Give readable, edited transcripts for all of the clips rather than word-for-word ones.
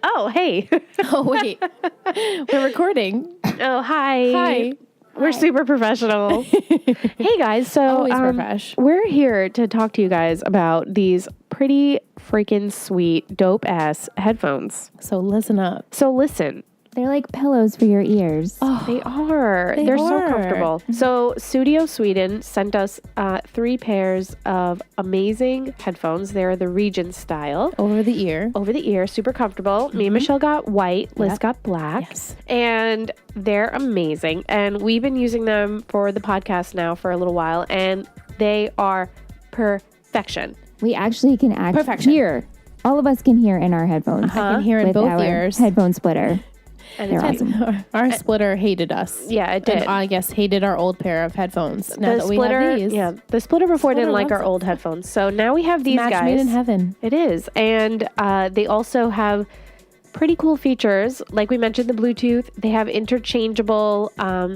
Oh, hey. Oh, wait. We're recording. Oh, hi. Hi. We're super professional. Hey, guys. So Always profesh. we're here to talk to you guys about these pretty freaking sweet, dope-ass headphones. So listen up. So listen. They're like pillows for your ears. Oh, they are. They're so comfortable. So Studio Sweden sent us 3 pairs of amazing headphones. They're the Regent style. Over the ear, Super comfortable. Me and Michelle got white. Liz got black. Yes. And they're amazing. And we've been using them for the podcast now for a little while. And they are perfection. We actually can hear. All of us can hear in our headphones. I can hear in with both our ears. headphone splitter. And They're it's awesome. Our splitter hated us. Yeah, it did. And I guess hated our old pair of headphones. Now that we have these. Yeah, the splitter before didn't like loves our it. old headphones. So now we have these Match guys. made in heaven. It is. And they also have pretty cool features. Like we mentioned, the Bluetooth. They have interchangeable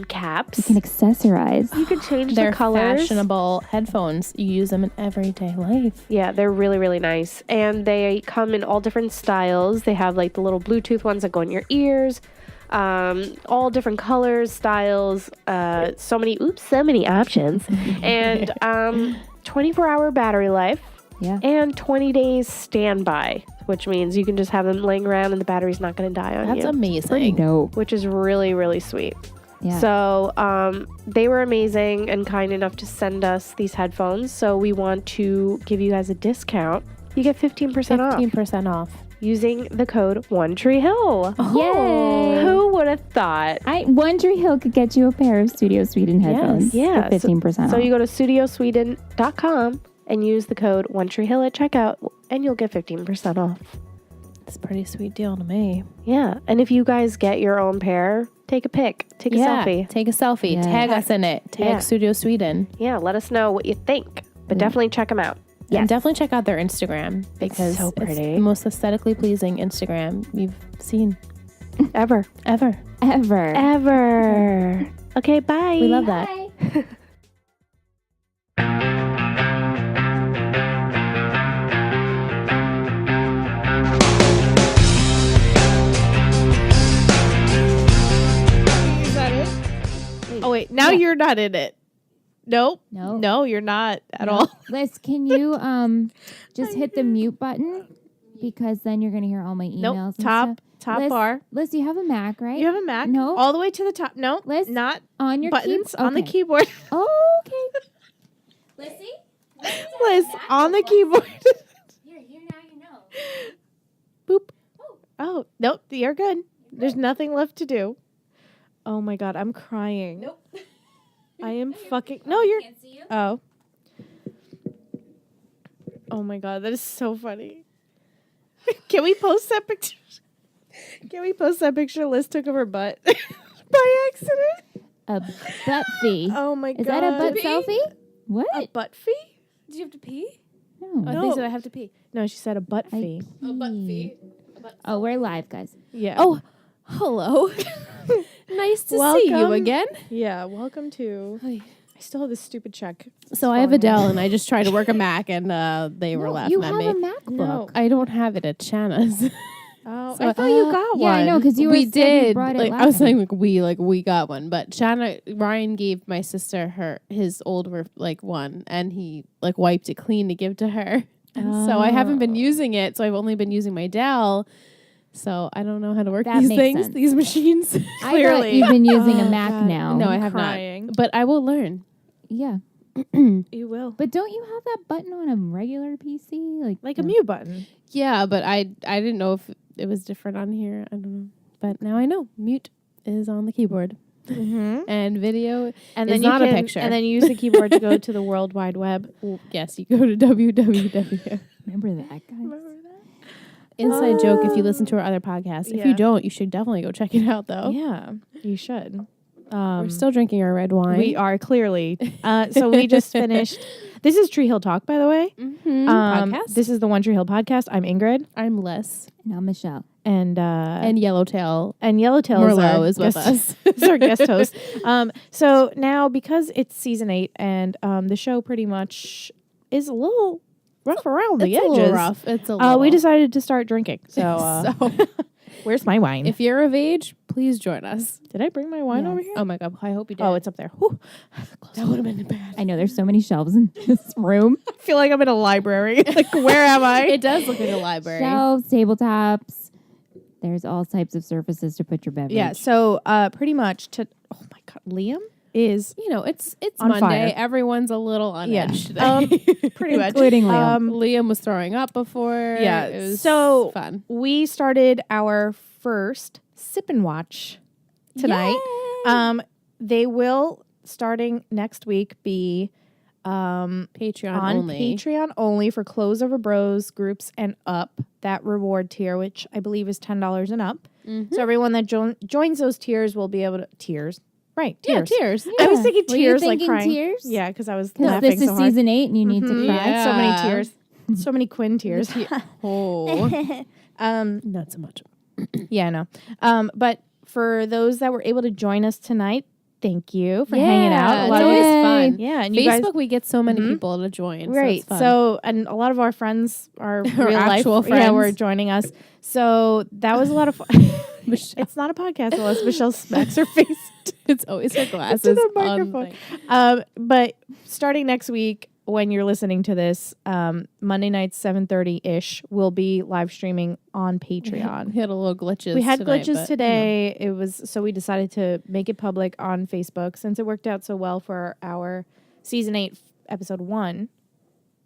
caps. You can accessorize. You can change They're the colors. fashionable headphones. You use them in everyday life. Yeah, they're really, really nice. And they come in all different styles. They have like the little Bluetooth ones that go in your ears. All different colors, styles, so many options. And 24-hour battery life. Yeah. And 20 days standby, which means you can just have them laying around and the battery's not going to die on That's you. amazing. Dope. Which is really, really sweet. Yeah. So they were amazing and kind enough to send us these headphones. So we want to give you guys a discount. You get 15% off 15% off. using the code One Tree Hill. Yay! Who would have thought? One Tree Hill could get you a pair of Studio Sweden headphones. Yeah. For 15% off. So you go to studiosweden.com and use the code One Tree Hill at checkout, and you'll get 15% off. It's a pretty sweet deal to me. Yeah. And if you guys get your own pair, take a pic. Take a selfie. Take a selfie. Yeah. Tag us in it. Tag Yeah. Studio Sweden. Yeah. Let us know what you think. But definitely check them out. And definitely check out their Instagram because so it's pretty. the most aesthetically pleasing Instagram you've seen Ever. ever. Ever. Okay, bye. We love that. Is that it? Oh wait, now you're not in it. Nope. No. No, you're not at all. Liz, can you just hit the mute button? Because then you're going to hear all my emails. Nope. and Top stuff. Liz, bar. Liz, you have a Mac, right? You have a Mac? No. All the way to the top. No. Liz, Not on your buttons keyboard. on the keyboard. Oh, okay. Lizzie? Liz, on the keyboard. Here, now you know. Boop. Oh, nope. You're good. There's nothing left to do. Oh my God, I'm crying. Nope. I am fucking. No, you're. Can't see you. Oh. Oh my God, that is so funny. Can we post that picture? Can we post that picture Liz took of her butt by accident? A butt fee. Oh my God. Is that a butt selfie? What? A butt fee? Did you have to pee? No. I think said I have to pee. No, she said a butt fee. A butt fee. Oh, we're live, guys. Yeah. Oh, hello. Nice to see you Welcome. again. Yeah, welcome to. I still have this stupid check. So I have Adele, and I just tried to work a Mac, and they were No, laughing you at have me. a MacBook. No. I don't have it at Chana's. Oh, So I thought you got Yeah, one. I know, because you we said you did. brought it Like, last I was time. saying, we got one, but Ryan gave my sister his old one, and he wiped it clean to give to her. And so I haven't been using it. So I've only been using my Dell. So I don't know how to work That these makes things, sense. these machines. I thought Clearly. you've been using Oh, a Mac God. now. No, I I'm have crying. not. But I will learn. Yeah. You will. But don't you have that button on a regular PC? Like a mute button. Yeah, but I didn't know if it was different on here. I don't know. But now I know. Mute is on the keyboard. Mm-hmm. And video And is then not you a can, picture. And then you use the keyboard to go to the World Wide Web. Yes, you go to www. Remember that, guys? Inside joke if you listen to our other podcasts. If Yeah. you don't, you should definitely go check it out, though. Yeah, you should. We're still drinking our red wine. We are clearly. So we just finished. This is Tree Hill Talk, by the way. Mm-hmm. Podcast. This is the One Tree Hill podcast. I'm Ingrid, I'm Les. And I'm Michelle. and Yellowtail Yellowtail Merlot is with guest, us. is our guest host. So now because it's season 8 and the show pretty much is a little rough around the It's a edges. little rough. It's a little. We decided to start drinking. So, So where's my wine? if you're of age, please join us. Did I bring my wine Yes. over here? Oh my god, I hope you did. Oh, it's up there. Whew. that would have been bad. I know there's so many shelves in this room. I feel like I'm in a library. Like, where am I? It does look like a library. Shelves, tabletops. There's all types of surfaces to put your beverage. Yeah. So, pretty much oh my God, Liam is You know, it's On Monday. fire. Everyone's a little on Yeah. edge today. pretty much. Including Liam. Liam was throwing up before. Yeah, It was so- fun. We started our first sip and watch tonight. They will, starting next week, be Patreon on only. Patreon only for Close Over Bros groups and up. That reward tier, which I believe is $10 and up. Mhm. So everyone that joins those tiers will be able to tiers. Right, Yeah, tiers. tears. I was thinking Were you tears, like thinking crying. tears? Yeah, because I was Because laughing this is so hard. season 8 and you need to Mhm. cry. Yeah. So many tears. So many Quinn tears. Oh, Um, not so much. yeah, no. But for those that were able to join us tonight, thank you for hanging out. A It's lot of always Yay. fun. yeah, and you Facebook, guys, we get so many Mhm. people to join. right? So, it's fun. So, and a lot of our friends are Our real life, actual yeah, were friends. joining us. So that was a lot of fun. Michelle, It's not a podcast unless Michelle smacks her face. it's always her glasses the on microphone. thing. But starting next week, when you're listening to this, Monday nights 7:30 we'll be live streaming on Patreon. We had a little glitches. We had tonight, glitches but, today. It was so we decided to make it public on Facebook since it worked out so well for our season 8 episode 1.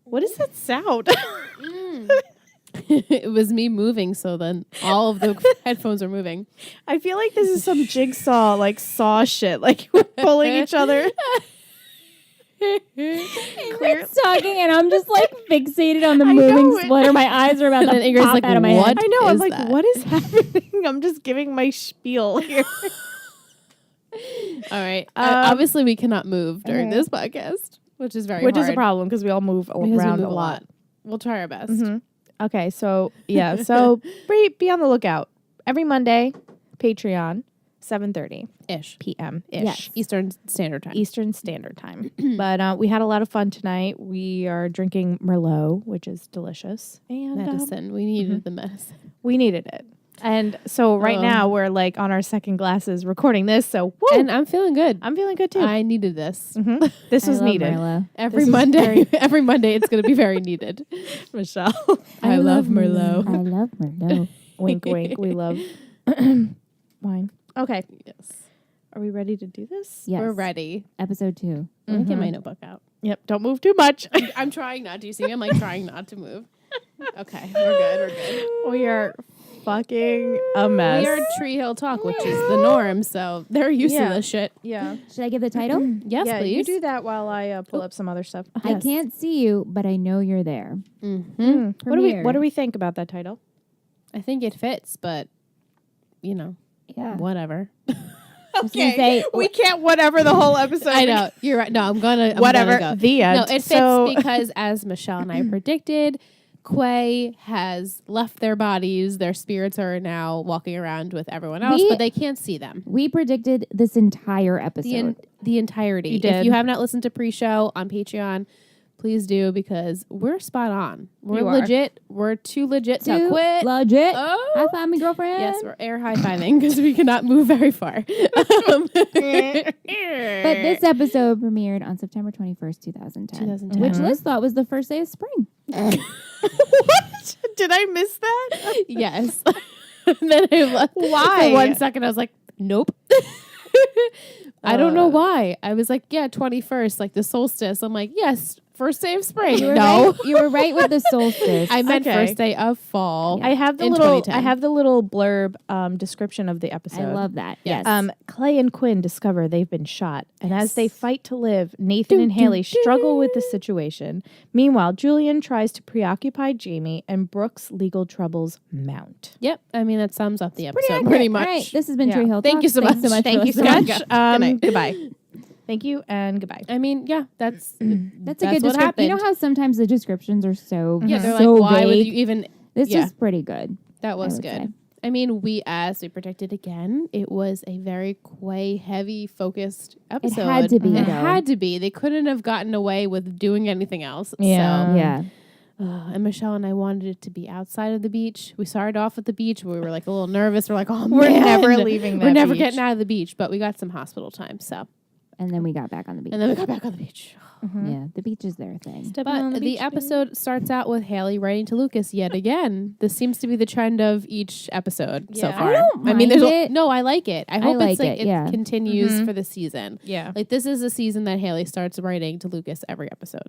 What is that sound? it was me moving, so then all of the headphones are moving. I feel like this is some jigsaw like saw shit. Like we're pulling each other. Ingrid's talking and I'm just like fixated on the I moving know it. splitter. My eyes are about to And Ingrid's pop like, out of my "What?" head. I know. I'm is like, that? what is happening? I'm just giving my spiel here. All right. Um, Obviously, we cannot move during this podcast, which is very Which is a hard problem because we all move because we around move a lot. We'll try our best. Mhm. Okay, so yeah, so be on the lookout every Monday, Patreon, 7:30 Ish. p.m. ish. Yes. Eastern Standard Time. Eastern Standard Time. But we had a lot of fun tonight. We are drinking Merlot, which is delicious, and Medicine. We needed the medicine. we needed it. And so right Oh. now we're like on our second glasses recording this. So woo, And I'm feeling good. I'm feeling good too. I needed this. Mhm. This I was love needed. Merlot. Every This is Monday. very- Every Monday, it's going to be very needed. Michelle, I love Merlot. I love Merlot. wink, wink. We love wine. Okay, Yes. are we ready to do this? Yes. We're ready. Episode 2. Let me get Mhm. my notebook out. Yep. Don't move too much. I'm trying not to. You see me? I'm like trying not to move. Okay. We're good. We're good. We are fucking a mess. We are Tree Hill Talk, which is the norm. So they're used Yeah. to this shit. Yeah. Should I give the title? Yes, yeah, please. you do that while I pull up some other stuff. I can't see you, but I know you're there. Mm-hmm. What do we think about that title? I think it fits, but you know, Yeah. whatever. I was gonna say, we can't whatever the whole episode. I know you're right. No, I'm gonna Whatever. Go. The end. No, it fits So- because as Michelle and I predicted, Quay has left their bodies. Their spirits are now walking around with everyone else, We- but they can't see them. we predicted this entire episode. The entirety. You If did. you have not listened to pre-show on Patreon, please do because we're spot on. We're You are. legit. We're too legit to Too quit. legit. Oh. High five me, girlfriend. Yes, we're air high fiving because we cannot move very far. But this episode premiered on September 21st, 2010. 2010. Which Liz thought was the first day of spring. What? Did I miss that? Yes. And then I left. Why? For 1 second, I was like, nope. I don't know why. I was like, yeah, 21st, like the solstice. I'm like, yes, first day of spring. You were No. right. You were right with the solstice. I meant Okay. first day of fall. I have the In little 2010. blurb description of the episode. I love that. Yes. Yes. Clay and Quinn discover they've been shot, and as they fight to live, Nathan and Haley struggle with the situation. Meanwhile, Julian tries to preoccupy Jamie, and Brooke's legal troubles mount. Yep. I mean, that sums up the episode accurate. pretty much. All right. This has been Yeah. Tree Hill Thank Talk. you so Thanks much. for Thank you so listening. much. Good night. Goodbye. Thank you and goodbye. I mean, yeah, that's That's a good what description. happened. You know how sometimes the descriptions are so yeah, they're so like, why would vague? you even? This yeah. is pretty good. That was would good. say. I mean, as we predicted again, it was a very Quay heavy focused episode. had to be, It though. had to be. They couldn't have gotten away with doing anything else. Yeah. So, Yeah. And Michelle and I wanted it to be outside of the beach. We started off at the beach. We were like a little nervous. We're like, oh, We're man, never leaving We're that never beach. getting out of the beach. But we got some hospital time. So, And then we got back on the beach. and then we got back on the beach. Yeah, the beach is their thing. But the episode starts out with Haley writing to Lucas yet again. This seems to be the trend of each episode so Yeah. far. I don't mean, mind it. no, I like it. I hope like it's like it, yeah. continues for the season. Yeah. Like this is the season that Haley starts writing to Lucas every episode.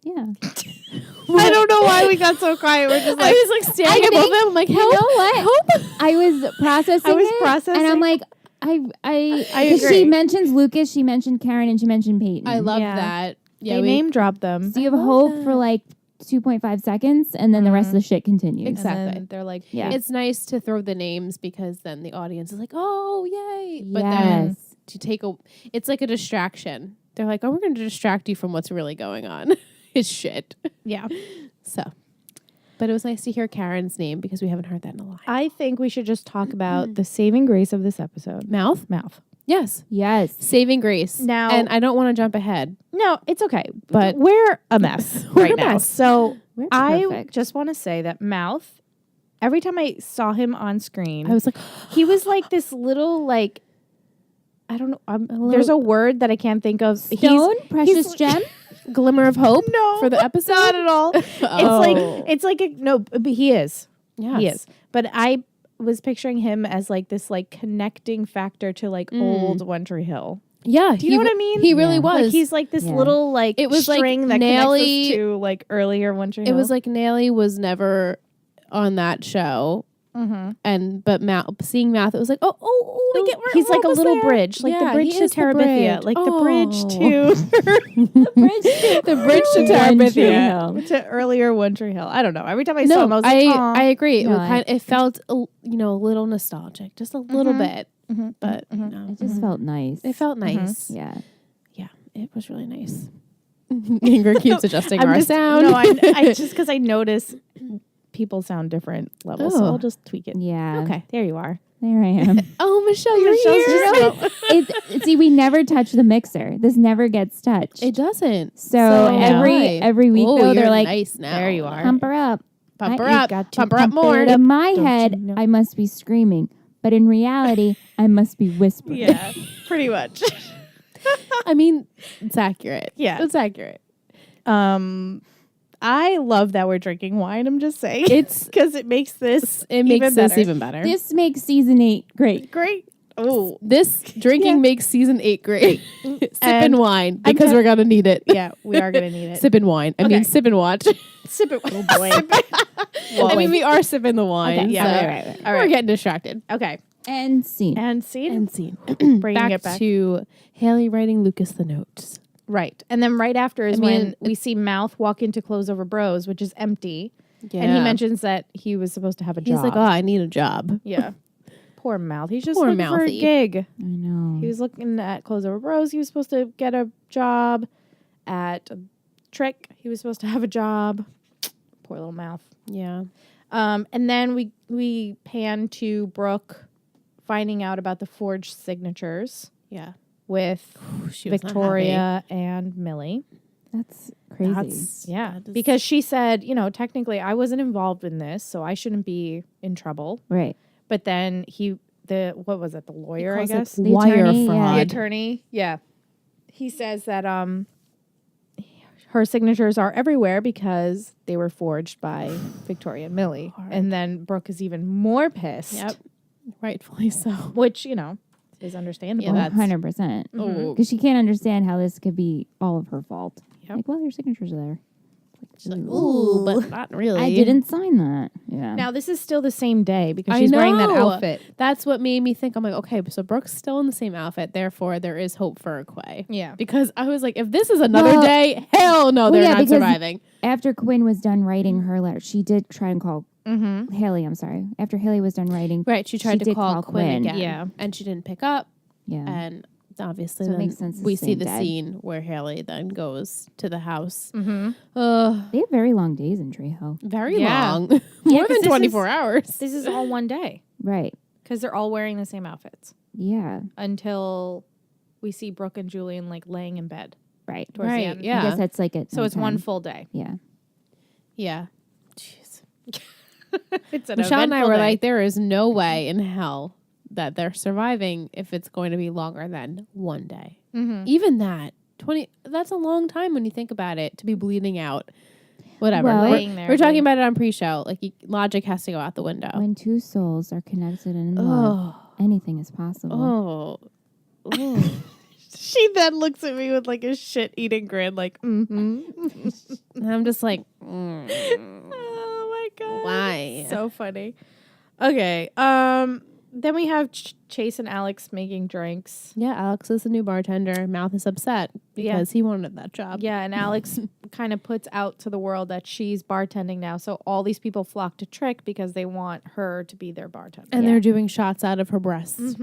Yeah. I don't know why we got so quiet. We're just I like, was like standing above them. I'm like, You help. know what? I was processing I was it, processing. and I'm like, I 'cause agree. she mentions Lucas, she mentioned Karen, and she mentioned Peyton. I love Yeah. that. Yeah, they name dropped them. So you have hope for like 2.5 seconds, and then the rest of the shit continues. Exactly. And then they're like, Yeah. It's nice to throw the names because then the audience is like, oh, yay. But then Yes. to take it's like a distraction. They're like, oh, we're going to distract you from what's really going on. It's shit. yeah. So, but it was nice to hear Karen's name because we haven't heard that in a while. I think we should just talk about the saving grace of this episode. Mouth? Mouth. Yes. Yes. Saving grace. Now- and I don't want to jump ahead. No, it's okay. But- we're a mess We're right a now. mess. So We're I perfect. just want to say that Mouth, every time I saw him on screen, I was like, he was like this little, like, I don't know. There's a word that I can't think of. Stone, precious gem. glimmer of hope No, for the episode. Not at all. Oh. It's like no, but he is. Yes. He is. But I was picturing him as like this like connecting factor to like old One Tree Hill. Yeah. Do you know what I mean? He really Yeah. was. Like he's like this Yeah. little like It was like string that Nelly- connects us to like earlier One Tree Hill. It was like Nelly was never on that show. And but seeing Mouth, it was like, we get he's we're like a almost little there. bridge, like Yeah, the bridge he to is the Terabithia, bridge. like the Oh. bridge to the bridge to Terabithia. to earlier One Tree Hill. I don't know. Every time I saw him, I was like, "Aw." I agree. No, It felt a little nostalgic, just a little bit, but you know, It just felt nice. it felt nice. Yeah. Yeah, it was really nice. Ingrid keeps adjusting I'm our just, sound. No, I just because I notice people sound different levels, so Oh. I'll just tweak it. Yeah. Okay. There you are. There I am. Oh, Michelle, you're Michelle's here. just See, we never touch the mixer. This never gets touched. It doesn't. So Why? every week Oh, though, you're they're like, nice now. There you are. pump her up. Pump I- her you up. got to Pump her up pump more. it In my Don't head, you know? I must be screaming, but in reality, I must be whispering. Yeah, pretty much. I mean, it's accurate. Yeah. It's accurate. I love that we're drinking wine. I'm just saying, It's because it makes this it makes even this better. even better. This makes season 8 great. Great. Oh, This drinking makes season 8 great. Sipping And wine I'm because te- we're gonna need it. yeah, we are gonna need it. Sipping wine. I mean, Okay. sip and watch. Sip it. Oh boy. I mean, we are sipping the wine. Okay, yeah, so right. We're right. getting distracted. Okay. And scene. And see, And scene. bringing it back. to Haley writing Lucas the notes. Right. And then right after is I mean, when we see Mouth walk into Close Over Bros, which is empty. Yeah. And he mentions that he was supposed to have a he's job. like, oh, I need a job. Yeah. Poor Mouth. He's just Poor looking for a Mouthy. gig. I know. He was looking at Close Over Bros. He was supposed to get a job at Trick. He was supposed to have a job. Poor little Mouth. Yeah. And then we pan to Brooke finding out about the forged signatures Yeah. with She was not Victoria and Millie. That's crazy. That's Yeah, that is- because she said, technically I wasn't involved in this, so I shouldn't be in trouble. right. But then what was it, the lawyer, I calls it guess? The wire attorney, fraud. yeah. The attorney, yeah. He says that her signatures are everywhere because they were forged by Victoria and Millie. Hard. And then Brooke is even more pissed. Yep. Rightfully so. Which, is understandable. Yeah, that's- 100%. Oh. Because she can't understand how this could be all of her fault. Yep. Like, well, your signatures are there. She's like, ooh, but not really. I didn't sign that. Yeah. Now, this is still the same day because I she's wearing that know. outfit. That's what made me think. I'm like, okay, so Brooke's still in the same outfit. Therefore, there is hope for Quay. Yeah. Because I was like, if this is another Well- day, hell no, Well, they're yeah, not because- surviving. After Quinn was done writing her letter, she did try and call Mm-hmm. Haley. I'm sorry. After Haley was done writing, Right. She tried to did call call Quinn Quinn. again. Yeah. And she didn't pick up. yeah. And obviously, So it then makes sense the we see same the day. scene where Haley then goes to the house. Mm-hmm. They have very long days in Treehouse. Very Yeah. long. Yeah, More 'cause than this 24 is- hours. This is all one day Right. because they're all wearing the same outfits Yeah. until we see Brooke and Julian like laying in bed Right. towards the Right, end. yeah. I guess that's like it. Oh, So it's one full day. Yeah. Yeah. Jeez. It's an Michelle and I eventful were day. like, there is no way in hell that they're surviving if it's going to be longer than one day. Mhm. Even that 20. That's a long time when you think about it to be bleeding out. Whatever. Well- Laying there, We're talking like- about it on pre-show. Like logic has to go out the window. When two souls are connected and in love, anything is possible. Oh. She then looks at me with like a shit-eating grin, like, And I'm just like, Oh my god. why? So funny. Okay. Then we have Chase and Alex making drinks. Yeah, Alex is the new bartender. Mouth is upset because he wanted that job. Yeah, and Alex kind of puts out to the world that she's bartending now. So all these people flock to Trick because they want her to be their bartender. And they're doing shots out of her breasts.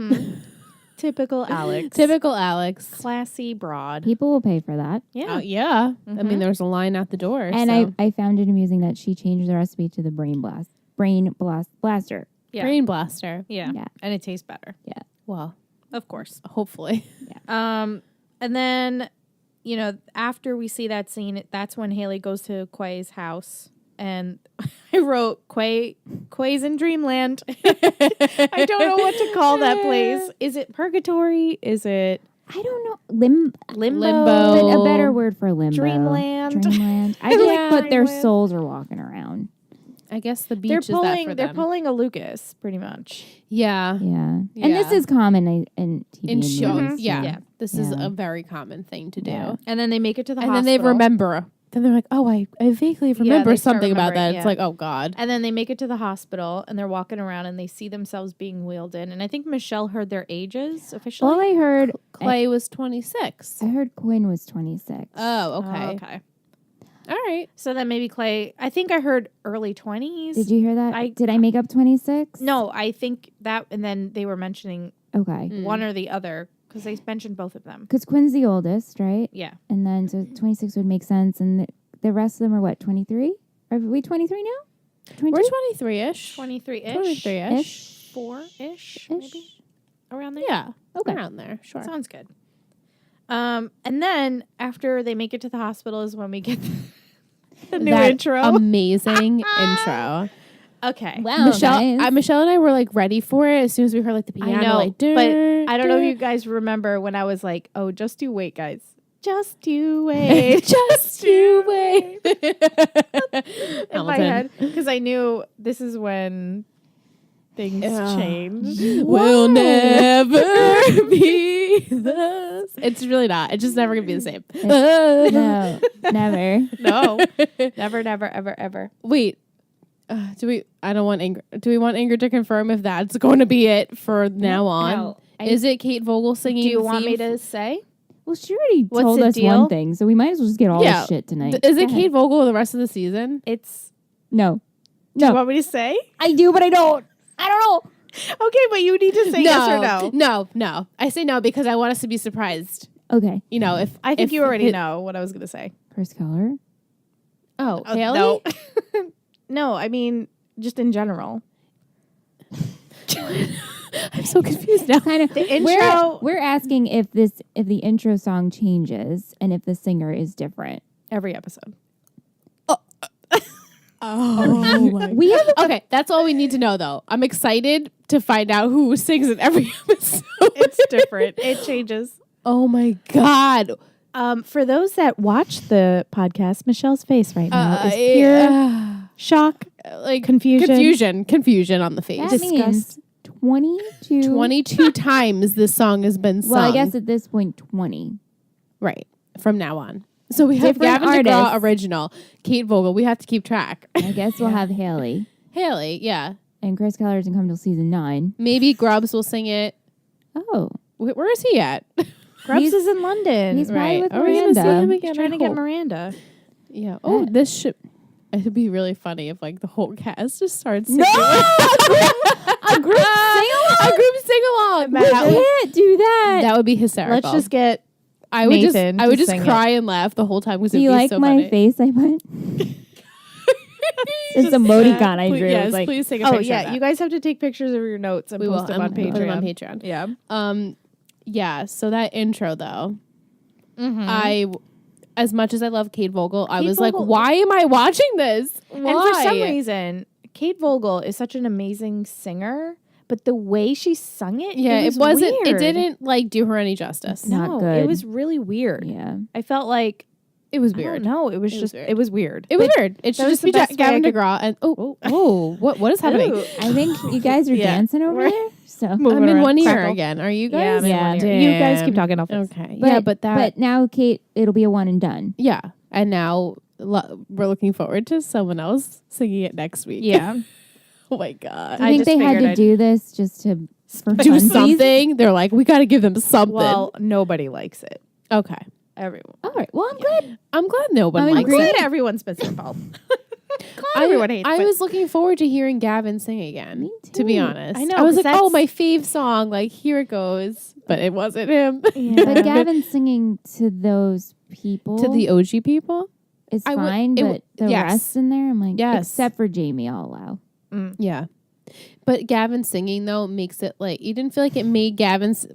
Typical Alex. Typical Alex. Classy broad. People will pay for that. Yeah. Yeah. I mean, there's a line out the door. And so. I found it amusing that she changed the recipe to the brain blaster. Yeah. Brain blaster. Yeah. Yeah. And it tastes better. Well, Of course. hopefully. And then, you know, after we see that scene, that's when Haley goes to Quay's house. And I wrote Quay's in Dreamland. I don't know what to call that place. Is it purgatory? Is it I don't know. limbo? Limbo. A better word for limbo. Dreamland. Dreamland. I just Yeah. put their Dreamland. souls are walking around. I guess the beach They're is that for pulling. them. They're pulling a Lucas, pretty much. Yeah. Yeah. And this Yeah. is common in TV In and shows. movies. Yeah. Yeah. This is Yeah. a very common thing to do. Yeah. And then they make it to the And hospital. then they remember. Then they're like, oh, I vaguely remember they start something about that. remembering, It's yeah. like, oh, God. And then they make it to the hospital, and they're walking around, and they see themselves being wheeled in. And I think Michelle heard their ages officially. All I heard, Clay was 26. I heard Quinn was 26. Oh, Oh, okay. okay. All right. So then maybe Clay. I think I heard early 20s. Did you hear that? Did I make up 26? No, I think that. And then they were mentioning Okay. Mm. one or the other because they mentioned both of them. Because Quinn's the oldest, right? Yeah. And then so 26 would make sense. And the rest of them are what, 23? Are we 23 now? 22? We're 23-ish. 23-ish. 23-ish. Ish. 4-ish, maybe around there. Yeah. Okay. Around there. Sure. Sounds good. And then after they make it to the hospital is when we get the new That intro. Amazing intro. Okay. Wow, Michelle, guys. Michelle and I were like ready for it as soon as we heard like the piano. I know, like, but I don't know if you guys remember when I was like, "Oh, just you wait, guys, just you wait, just you wait. in my head because I knew this is when things change. Will never be the. It's really not. It's just never gonna be the same. No, never. No, never, never, ever, ever. Wait. Do we? I don't want Ingrid. Do we want Ingrid to confirm if that's going to be it for now on? No, Is it Kate Vogel singing? Do you the want me theme? to say? Well, she already What's told the us deal? one thing, so we might as well just get all Yeah. this shit tonight. Is it Go ahead. Kate Vogel the rest of the season? It's. No. Do you No. want me to say? I do, but I don't. I don't know. Okay, but you need to say yes or no. No. I say no because I want us to be surprised. Okay. You know, if I think if you already it- know what I was going to say. First color. Oh, Oh, Haley? no. No, I mean just in general. I'm so confused now. Kind of. The intro We're asking if the intro song changes and if the singer is different. every episode. Oh my. We have Okay, that's all we need to know though. I'm excited to find out who sings in every episode. It's different. It changes. Oh my god. For those that watch the podcast, Michelle's face right now is pure Yeah. shock, Like confusion. confusion on the face. that means 22. 22 times this song has been sung. Well, I guess at this point 20. right from now on. So we have Different Gavin DeGraw artists. original, Kate Vogel. We have to keep track. I guess we'll have Haley Haley, yeah. and Chris Keller doesn't come till season 9. Maybe Grubbs will sing it. Oh, Where is he at? Grubbs He's- is in London. he's probably with Are we gonna see Miranda. him He's again? trying I to get hope. Miranda. Yeah. Oh, this should. It would be really funny if like the whole cast just starts singing. a group A group sing along. We can't do that. That would be hysterical. Let's just get I would Nathan I would to just sing cry and laugh the whole time because Do it'd you be like so my funny. face I put? It's emoticon I Please, drew. yes, It's like, please take a Oh picture. yeah, of that. you guys have to take pictures of your notes and we will post them on put them on Patreon. Patreon. Yeah. Yeah. So that intro though, Mm-hmm. I as much as I love Kate Vogel, I Kate was Vogel- like, why am I watching this? Why? And for some reason, Kate Vogel is such an amazing singer, but the way she sung it, yeah, it wasn't. weird. It didn't like do her any justice. No. Not No, good. it was really weird. Yeah. I felt like It was I weird. don't know. It was It was just weird. it was weird. It was weird. It should was just the be best way Gavin I could- DeGraw and what is happening? Ooh. I think you guys are Yeah. dancing over We're- there. So Moving I'm in around. one ear Crackle. again. Are you Yeah, guys? I'm in Yeah. one ear. You guys keep Damn. talking. I'll fix. Okay. Yeah, but that. But now, Kate, it'll be a one and done. yeah, and now we're looking forward to someone else singing it next week. Yeah. Oh my god. I I think just they had figured to I'd- do this just to for Do funsies. something. They're like, we got to give them something. Well, nobody likes it. okay. Everyone. All right. Well, I'm glad. I'm glad no one I'm likes agree- it. Glad everyone spits their ball. I, everyone hates I it. was looking forward to hearing Gavin sing again. Me To be too. honest, I know, I was 'cause like, oh, that's- my fave song. Like, here it goes. But it wasn't him. But Gavin singing to those people To the OG people. is I would- fine, it but would- the yes. rest in there, I'm like, Yes. except for Jamie, I'll allow. Yeah. But Gavin singing though makes it like you didn't feel like it made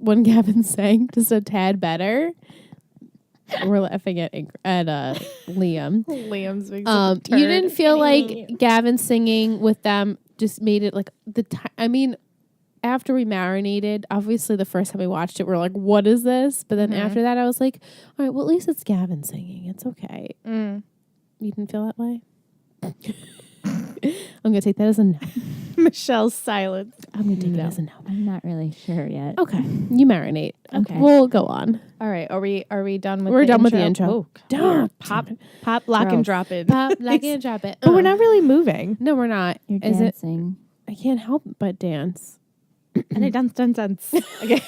when Gavin sang just a tad better. We're laughing at Liam. Liam's big You didn't feel like Gavin singing with them just made it like I mean, after we marinated, obviously the first time we watched it, we're like, "What is this?" But then after that, I was like, "All right, well at least it's Gavin singing. It's okay." You didn't feel that way. I'm gonna take that as a no. Michelle's silence. I'm gonna take that as a no. I'm not really sure yet. Okay, you marinate. Okay. We'll go on. All right, are we done with? We're the done with intro? the intro. Oh, Damn. pop, lock, and Gross. drop it. Pop, like and drop it. But we're not really moving. No, we're not. You're Is it? dancing. I can't help but dance. And I dance. Okay.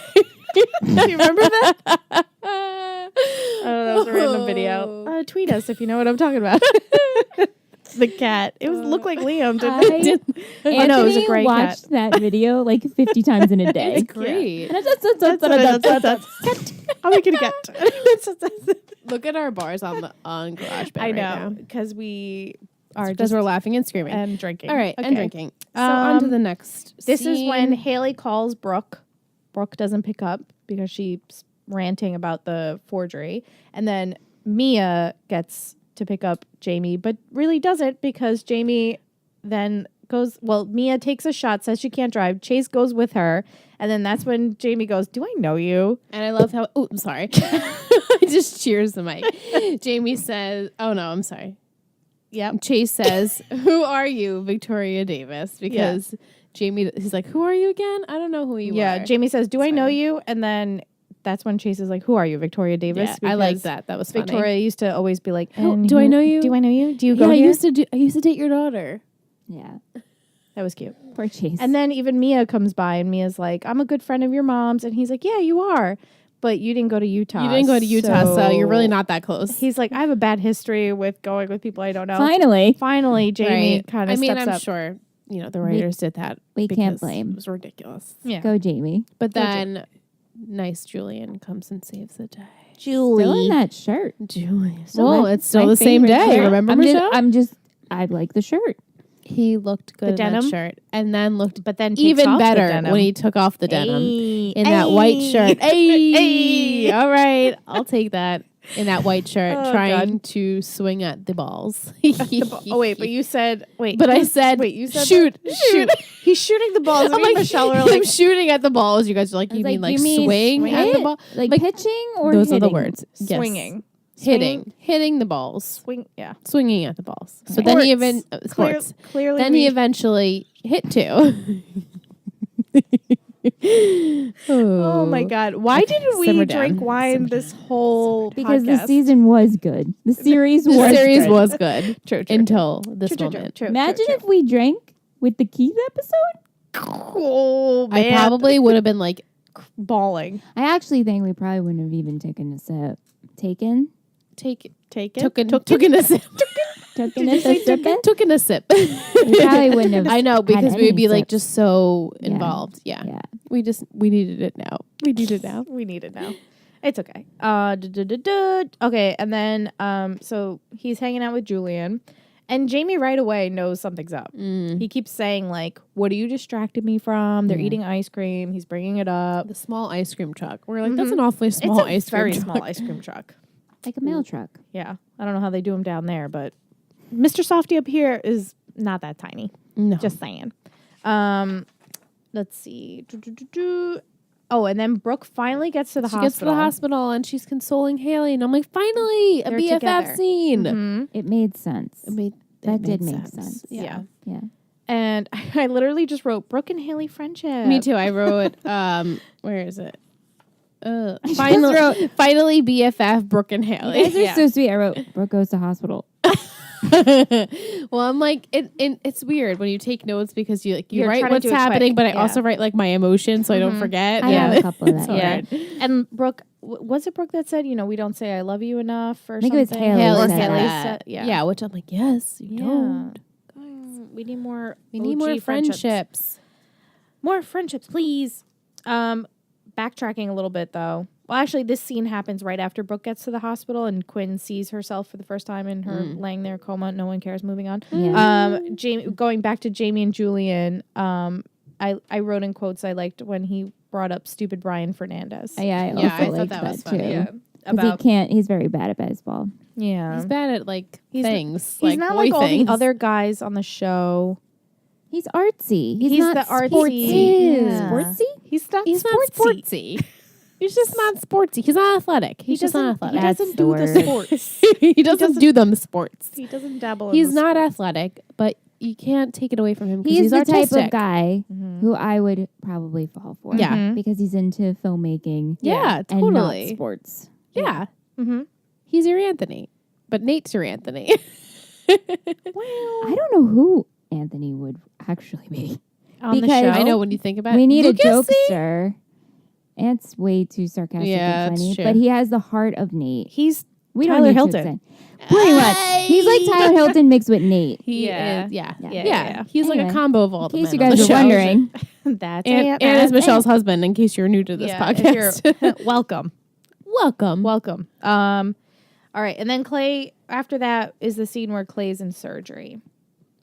Do you remember that? Oh, that was a random video. Tweet us if you know what I'm talking about. The cat. It was looked like Liam, didn't it? Anthony Oh, no, it was a gray watched that video like 50 times in a day. It's great. How are we gonna get? Look at our bars on GarageBand. I know right because we are because just we're laughing and screaming. and drinking. All right, and Okay. drinking. So on to the next. This is when scene. Haley calls Brooke. Brooke doesn't pick up because she's ranting about the forgery, and then Mia gets to pick up Jamie, but really doesn't because Jamie then goes. Well, Mia takes a shot, says she can't drive. Chase goes with her, and then that's when Jamie goes, "Do I know you?" And I love how. Oh, I'm sorry. I just cheers the mic. Jamie says, "Oh no, I'm sorry." Yep. Chase says, "Who are you, Victoria Davis?" Because Jamie, he's like, "Who are you again? I don't know who you are." Yeah. Jamie says, "Do I know Sorry. you?" And then that's when Chase is like, "Who are you, Victoria Davis?" Yeah, I like Because that. That was funny. Victoria used to always be like, Who- "And do I know you? Do I know you? Do you Yeah, go I here?" used to date your daughter. Yeah. That was cute. Poor Chase. And then even Mia comes by and Mia's like, "I'm a good friend of your mom's." And he's like, "Yeah, you are. But you didn't go to Utah." You didn't go to Utah, so you're really not that close. He's like, "I have a bad history with going with people I don't know." finally, Finally, Jamie kind of I mean, steps I'm up. sure the writers did that. we can't because blame. It was ridiculous. Yeah. Go Jamie. But then, nice Julian comes and saves the day. Still in that shirt. Julian. Still Well, my- it's still my the same favorite day. shirt. Remember, I'm Michelle? I like the shirt. He looked good The in that denim? shirt, and then looked But then takes even off the better denim. when he took off the denim Ayy. in that white Ayy. shirt. Hey, Ayy. all right, I'll take that. In that white shirt, Oh, trying God. to swing at the balls. Oh wait, but you said wait. But I said, wait. You said shoot. He's shooting the balls. I'm Me and like, Michelle are I'm like, shooting at the balls. You guys are like, I was you mean like, like you mean swing at the hit? ball? Like, Like, pitching or Those are the hitting? words. Yes. swinging. Hitting the balls, Swing. Yeah. swinging at the balls. So then he Sports. sports. Clearly. Then he eventually hit two. Oh my God! Why didn't we simmer drink down. wine Simmer this whole Because podcast? the season was good. The series The was series good. was good True, true, until this true, moment. true, Imagine true, if we drank with the Keith episode. Oh I man, probably would have been like, bawling. I actually think we probably wouldn't have even taken a sip. Taken? Take it. Took a sip. Taken a sip? Took in a sip. We probably wouldn't have. I know because had we would be any like sips. just so Yeah. involved. Yeah. Yeah. We needed it now. We need it now. We need it now. It's okay. Okay, and then so he's hanging out with Julian, and Jamie right away knows something's up. He keeps saying like, "What are you distracted me from?" They're Yeah. eating ice cream. He's bringing it up. The small ice cream truck. We're like, that's an awfully small It's a ice cream very truck. small ice cream truck. Like a mail truck. Yeah. I don't know how they do them down there, but Mr. Softy up here is not that tiny. No. Just saying. Let's see. Oh, and then Brooke finally gets to the She hospital. gets to the hospital and she's consoling Haley, and I'm like, finally, a They're BFF together. scene. Mhm. It made sense. That did made make sense. Yeah. Yeah. And I literally just wrote Brooke and Haley friendship. Me too. I wrote, where is it? Finally, BFF Brooke and You Haley. guys are so sweet. I wrote, Brooke goes to hospital. Well, I'm like, it's weird when you take notes because you You're write trying to what's do it happening, quick. but I Yeah. also write like my emotions so I don't forget. I have a couple of It's that. hard. And Brooke, was it Brooke that said, we don't say I love you enough or I think it something? was Haley Haley said said that. that. Yeah. Yeah, which I'm like, yes, you don't. We need more. We need OG more friendships. More friendships, please. Backtracking a little bit though. Well, actually, this scene happens right after Brooke gets to the hospital and Quinn sees herself for the first time in her laying there coma. No one cares. Moving on. Yeah. Jamie, going back to Jamie and Julian. I wrote in quotes I liked when he brought up stupid Brian Fernandez. Yeah, I also Yeah, I thought liked that that, was too. funny. Yeah. Because he's very bad at baseball. Yeah. He's bad at like He's- things. He's like not boy like all things. the other guys on the show. He's artsy. He's He's not the artsy- sportsy. Yeah. Sportsy? He's not He's sportsy. not sportsy. He's just not sportsy. He's not athletic. He's just not He athletic. That's doesn't the do the word. sports. He doesn't do them sports. He doesn't dabble. He's in the not sports. athletic, but you can't take it away from him because He's he's the artistic. type of guy Mhm. who I would probably fall for. Yeah. Mhm. Because he's into filmmaking Yeah, and not totally. sports. Yeah. Mm-hmm. He's your Anthony, but Nate's your Anthony. I don't know who Anthony would actually be. On the Because show. I know when you think about it. We need Lucas, a see? jokester. Ant's way too sarcastic Yeah, and it's funny, true. but he has the heart of Nate. He's We Tyler don't need Hilton. to extend. Pretty much. He's like Tyler Hilton mixed with Nate. He Yeah. is. Yeah. Yeah. Yeah. Yeah. He's like Anyway, a combo of all In the case you men on guys the are show. wondering. that's And Ant. is Michelle's husband, in case you're new to this Yeah, if podcast. you're- welcome. Welcome. All right, and then Clay. After that is the scene where Clay's in surgery.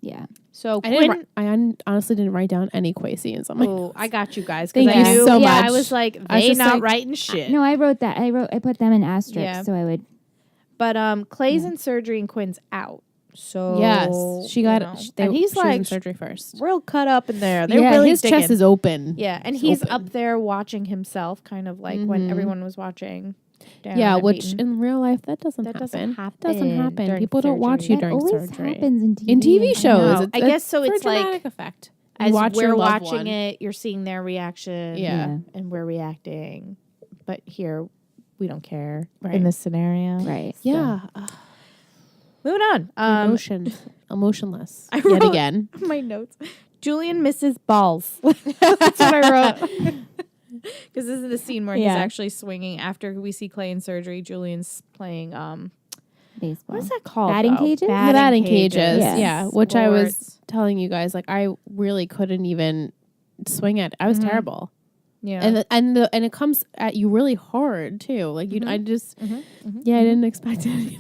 Yeah. So I Quinn. honestly didn't write down any Quay scenes on my Oh, I got you guys. 'Cause Thank I you knew, so yeah, much. I was like, I was they just not like- writing shit. No, I wrote that. I put them in asterisks Yeah. so I would. But Clay's in surgery and Quinn's out. So Yes, she got. and And he's she was in like surgery first. real cut up in there. They're Yeah, really his digging. chest is open. Yeah, and It's he's open. up there watching himself, kind of like when Mhm. everyone was watching. Darren Yeah, and which Peyton. in real life that doesn't That happen. doesn't happen Doesn't happen. during People don't watch surgery. you That during always surgery. happens in TV. In TV and- shows, know. it's, I guess so. for It's a like dramatic effect. as watch we're your loved watching one. it, you're seeing their reaction. Yeah. and we're reacting. But here, we don't care Right. in this scenario. Right. Yeah, Moving on. emotionless. I Yet wrote- again. My notes. Julian misses balls. That's what I wrote. Because this is the scene where he's Yeah. actually swinging after we see Clay in surgery. Julian's playing Baseball. what is that called? Batting though? cages? The batting cages. Yes. Yeah, which I was Sports. telling you guys, like I really couldn't even swing it. I was Mhm. terrible. Yeah. And it comes at you really hard too. Like you, I just Mhm. I didn't expect it.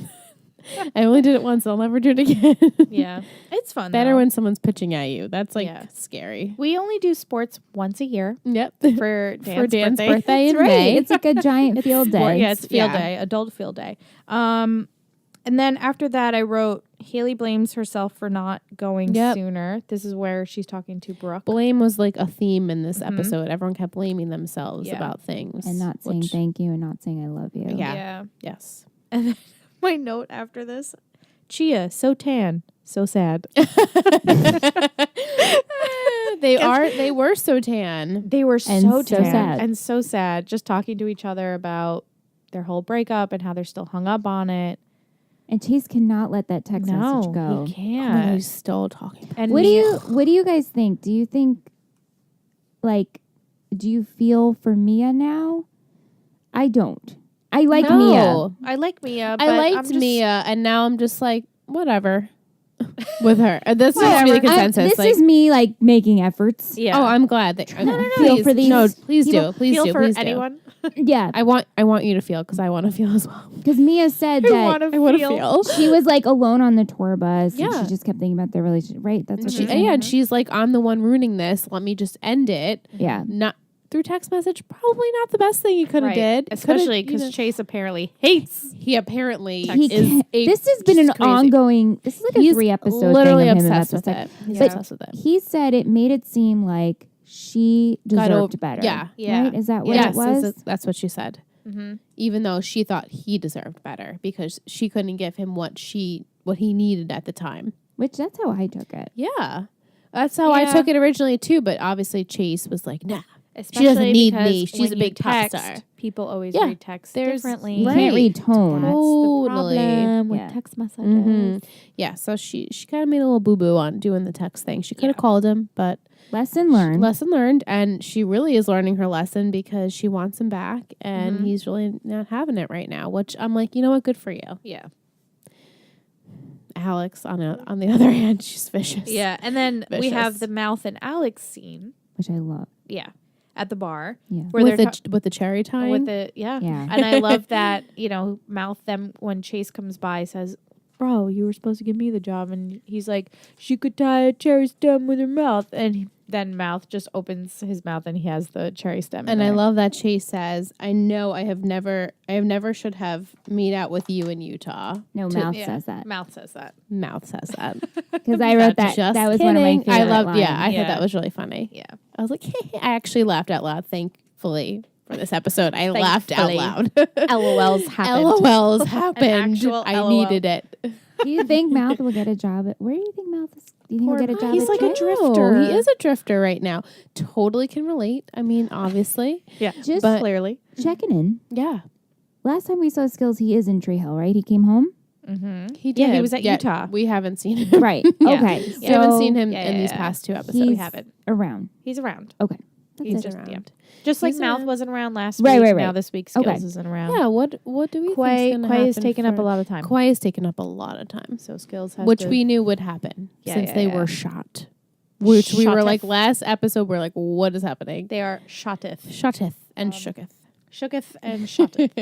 I only did it once. I'll never do it again. Yeah. It's fun. Better though. when someone's pitching at you. That's like Yeah. scary. we only do sports once a year Yep. for Dan's For Dan's birthday. birthday in Right. May. It's like a giant field day. Yeah, it's field Yeah. day, adult field day. And then after that, I wrote Haley blames herself for not going Yep. sooner. This is where she's talking to Brooke. Blame was like a theme in this Mhm. episode. Everyone kept blaming themselves Yeah. about things And not saying which- thank you and not saying I love you. Yeah. Yes. And then my note after this, Chia, so tan, so sad. They were so tan. They were And so so tan sad. and so sad, just talking to each other about their whole breakup and how they're still hung up on it. And Chase cannot let that text message go. he Oh, can't. he's still talking. And What Mia- do you guys think? Do you think do you feel for Mia now? I don't. I like Mia. No. I like Mia. But I liked I'm just, Mia, and now I'm just like whatever with her. That's seems to be the consensus. This like, is me like making efforts. Yeah. oh, I'm glad that no, please, feel for these No, please people. do, please feel do, for please anyone. Yeah, do. I want you to feel because I want to feel as well. because Mia said I that want I want to feel. she was like alone on the tour bus. And Yeah. she just kept thinking about their relationship. Right, that's what She, she said. yeah, and she's like, I'm the one ruining this. Let me just end it. Yeah, Not through text message, probably not the best thing he could have did. Especially because Chase apparently hates. he apparently He is can't- a, this has been an just crazy. ongoing. This is like a He's 3-episode literally thing of him obsessed about with this. it. He's But obsessed with it. he said it made it seem like she Got deserved over- better. yeah. Yeah. Right? Is that what Yes, it was? that's what she said. Mm-hmm. Even though she thought he deserved better because she couldn't give him what he needed at the time. Which that's how I took it. Yeah. That's how I Yeah. took it originally too, but obviously Chase was like, nah. Especially doesn't need because me. She's when a you big pop text, star. People always Yeah. read text There's- differently. You Right. can't read tone. That's Totally. the problem with Yeah. text messages. Mhm. Yeah, so she kind of made a little boo boo on doing the text thing. She could have called him, but Lesson learned. lesson learned, and she really is learning her lesson because she wants him back, and he's really not having it right now. Which I'm like, you know what? Good for you, Yeah. Alex. On the other hand, she's vicious. Yeah. And then we Vicious. have the Mouth and Alex scene. which I love. Yeah. At the bar. Yeah. Where with they're with the cherry time. with the yeah. Yeah. And I love that, Mouth them when Chase comes by says, "Bro, you were supposed to give me the job." And he's like, "She could tie a cherry stem with her mouth." And then Mouth just opens his mouth and he has the cherry stem. And I love that Chase says, "I know I have never should have meet out with you in Utah." No, To- Mouth Yeah. says that. Mouth says that. Mouth says that. Because I wrote that. Just That was one of my kidding. favorite I loved. lines. Yeah, I Yeah. thought that was really funny. Yeah. I was like, I actually laughed out loud. Thankfully for this episode, I laughed out Thankfully. loud. LOLs happened. LOLs happened. actual I LOL. needed it. Do you think Mouth will get a job at? Where do you think Mouth is? Do you think he'll get a job? He's at like a Chase? drifter. He is a drifter right now. Totally can relate. I mean, obviously. Yeah. Just But- Clearly. checking in. Yeah. Last time we saw Skills, he is in Tree Hill, right? He came home. Mm-hmm. He Yeah, did. he was at Utah. We haven't seen him. Right. Yeah. Okay. We haven't So seen him Yeah, in yeah, these yeah. past 2 episodes. He's We haven't. around. He's around. Okay. That's He's it. just around. yeah. Just like He's Mouth around. wasn't around last Right, week. right, Now right. this week Skills Okay. isn't around. Yeah, what do we Quay think is taking up a lot of time. Quay is taking up a lot of time. So Skills has Which to, we knew would happen Yeah, since yeah, they yeah. were shot. Which we were Shotteth. like last episode, we're like, what is happening? they are shotteth. Shotteth and shooketh. Shooketh and shotteth.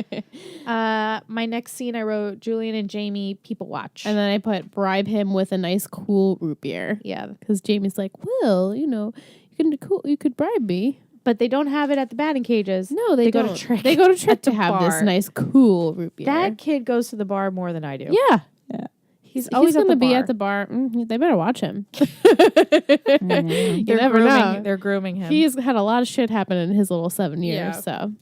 My next scene I wrote Julian and Jamie people watch. And then I put bribe him with a nice cool root beer. yeah. Because Jamie's like, well, you could bribe me. But they don't have it at the batting cages. No, they go to don't. Trick They go to Trick at to the have this bar. nice cool root beer. That kid goes to the bar more than I do. yeah. He's always going at to the be bar. at the bar. They better watch him. I know. You They're never grooming, know. They're grooming him. He's had a lot of shit happen in his little 7 years. Yeah. So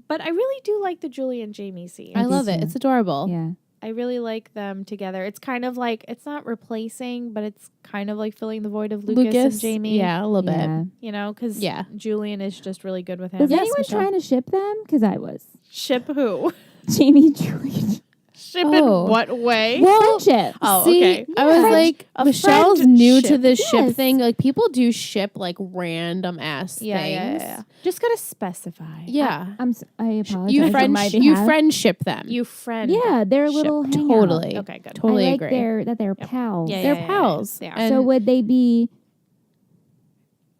But I really do like the Julie and Jamie scene. I do love it. too. It's adorable. Yeah. I really like them together. It's kind of like it's not replacing, but it's kind of like filling the void of Lucas and Jamie. Yeah, a little Yeah. You know, because Yeah. Julian is just really good with him. Was Yes, anyone Michelle. trying to ship them? Because I was. Ship who? Jamie and Julie. Ship Oh. in what way? Friendship. Oh, See, okay. I was Yeah. like, A Michelle's friend new to ship. this ship Yes. thing. Like, people do ship like random ass Yeah, things. yeah. Just gotta specify. Yeah. I apologize. You on friend, my you behalf. friendship them. You friend. Yeah, they're a Ship. little hangout. Totally. Okay, good. Totally I like agree. that they're Yep. pals. Yeah, They're yeah, pals. They are. And So would they be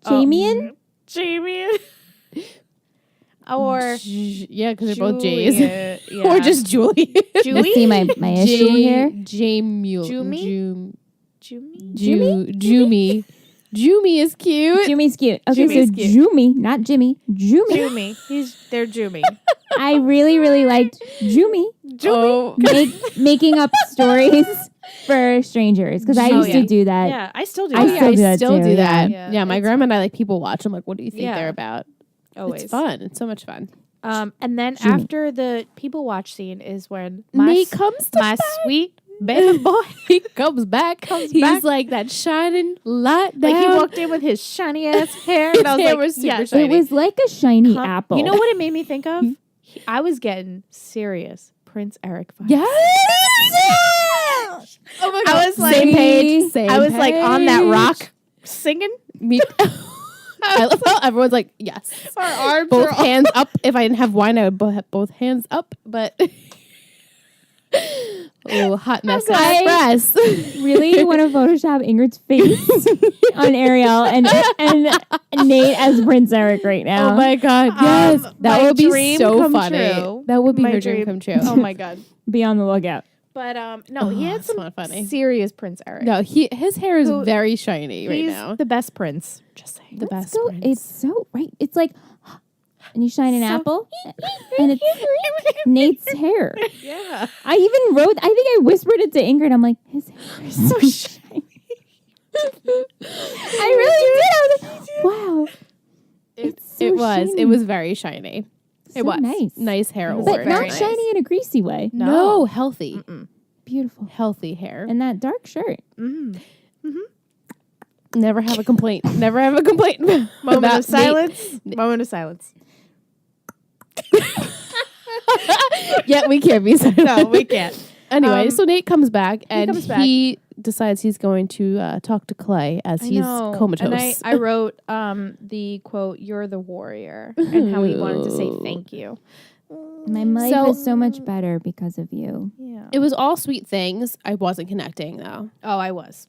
Jamie and Jamie. Or yeah, because they're both J's. Julia. Yeah. Or just Julie. Julie. see my issue here? Jamie. Jumi? Jumi. Jumi is cute. Jimmy's cute. Okay, Jimmy's so cute. Jumi, not Jimmy. Jumi. Jumi. They're Jumi. I really, really liked Jumi Oh. making up stories for strangers because I Oh, used yeah. to do that. Yeah, I still do I that. still do that still too, do that. yeah. Yeah, my It's grandma and I like people watch. I'm like, what do you think Yeah. they're about? Always. It's fun. It's so much fun. And then Jimmy. after the people watch scene is when Nate comes to my sweet baby boy, he comes back. He's back. like that shining light like he down. walked in with his shiny ass hair, and I was His hair like, was super yes, shiny. It was like a shiny Come- apple. You know what it made me think of? I was getting serious Prince Eric vibes. Yes. Oh my I was like, same page. Same I was like on that page. rock singing. Me. I love how everyone's like, yes. Our arms Both were all hands up. If I didn't have wine, I would have both hands up. But oh, hot mess I- express. really want to Photoshop Ingrid's face on Ariel and Nate as Prince Eric right now. Oh my god, yes, my that would be dream so come funny. true. That would be My her dream come true. Oh my god. Be on the lookout. But no, he had That's some not funny. serious Prince Eric. No, his hair is Who- very shiny right He's now. the best prince. Just saying. The Let's best go. prince. It's so right. It's like, and you shine an So- apple, and it's Nate's hair. Yeah. I even wrote. I think I whispered it to Ingrid. I'm like, his hair is so shiny. I really did. I was like, wow. It's so It shiny. was very shiny. So was. nice, hair. It was but award. not very nice. shiny in a greasy way. No, healthy. Mm-mm. Beautiful. Healthy hair. And that dark shirt. Mm. Never have a complaint. Never have a complaint. Moment about of silence. Moment of silence. Yeah, we can't be silent. No, we can't. Anyway, so Nate comes back and comes back. he decides he's going to talk to Clay as he's comatose. And I wrote the quote, "You're the warrior," and how he wanted to say thank you. My life So- is so much better because of you. Yeah. It was all sweet things. I wasn't connecting though. Oh, I was.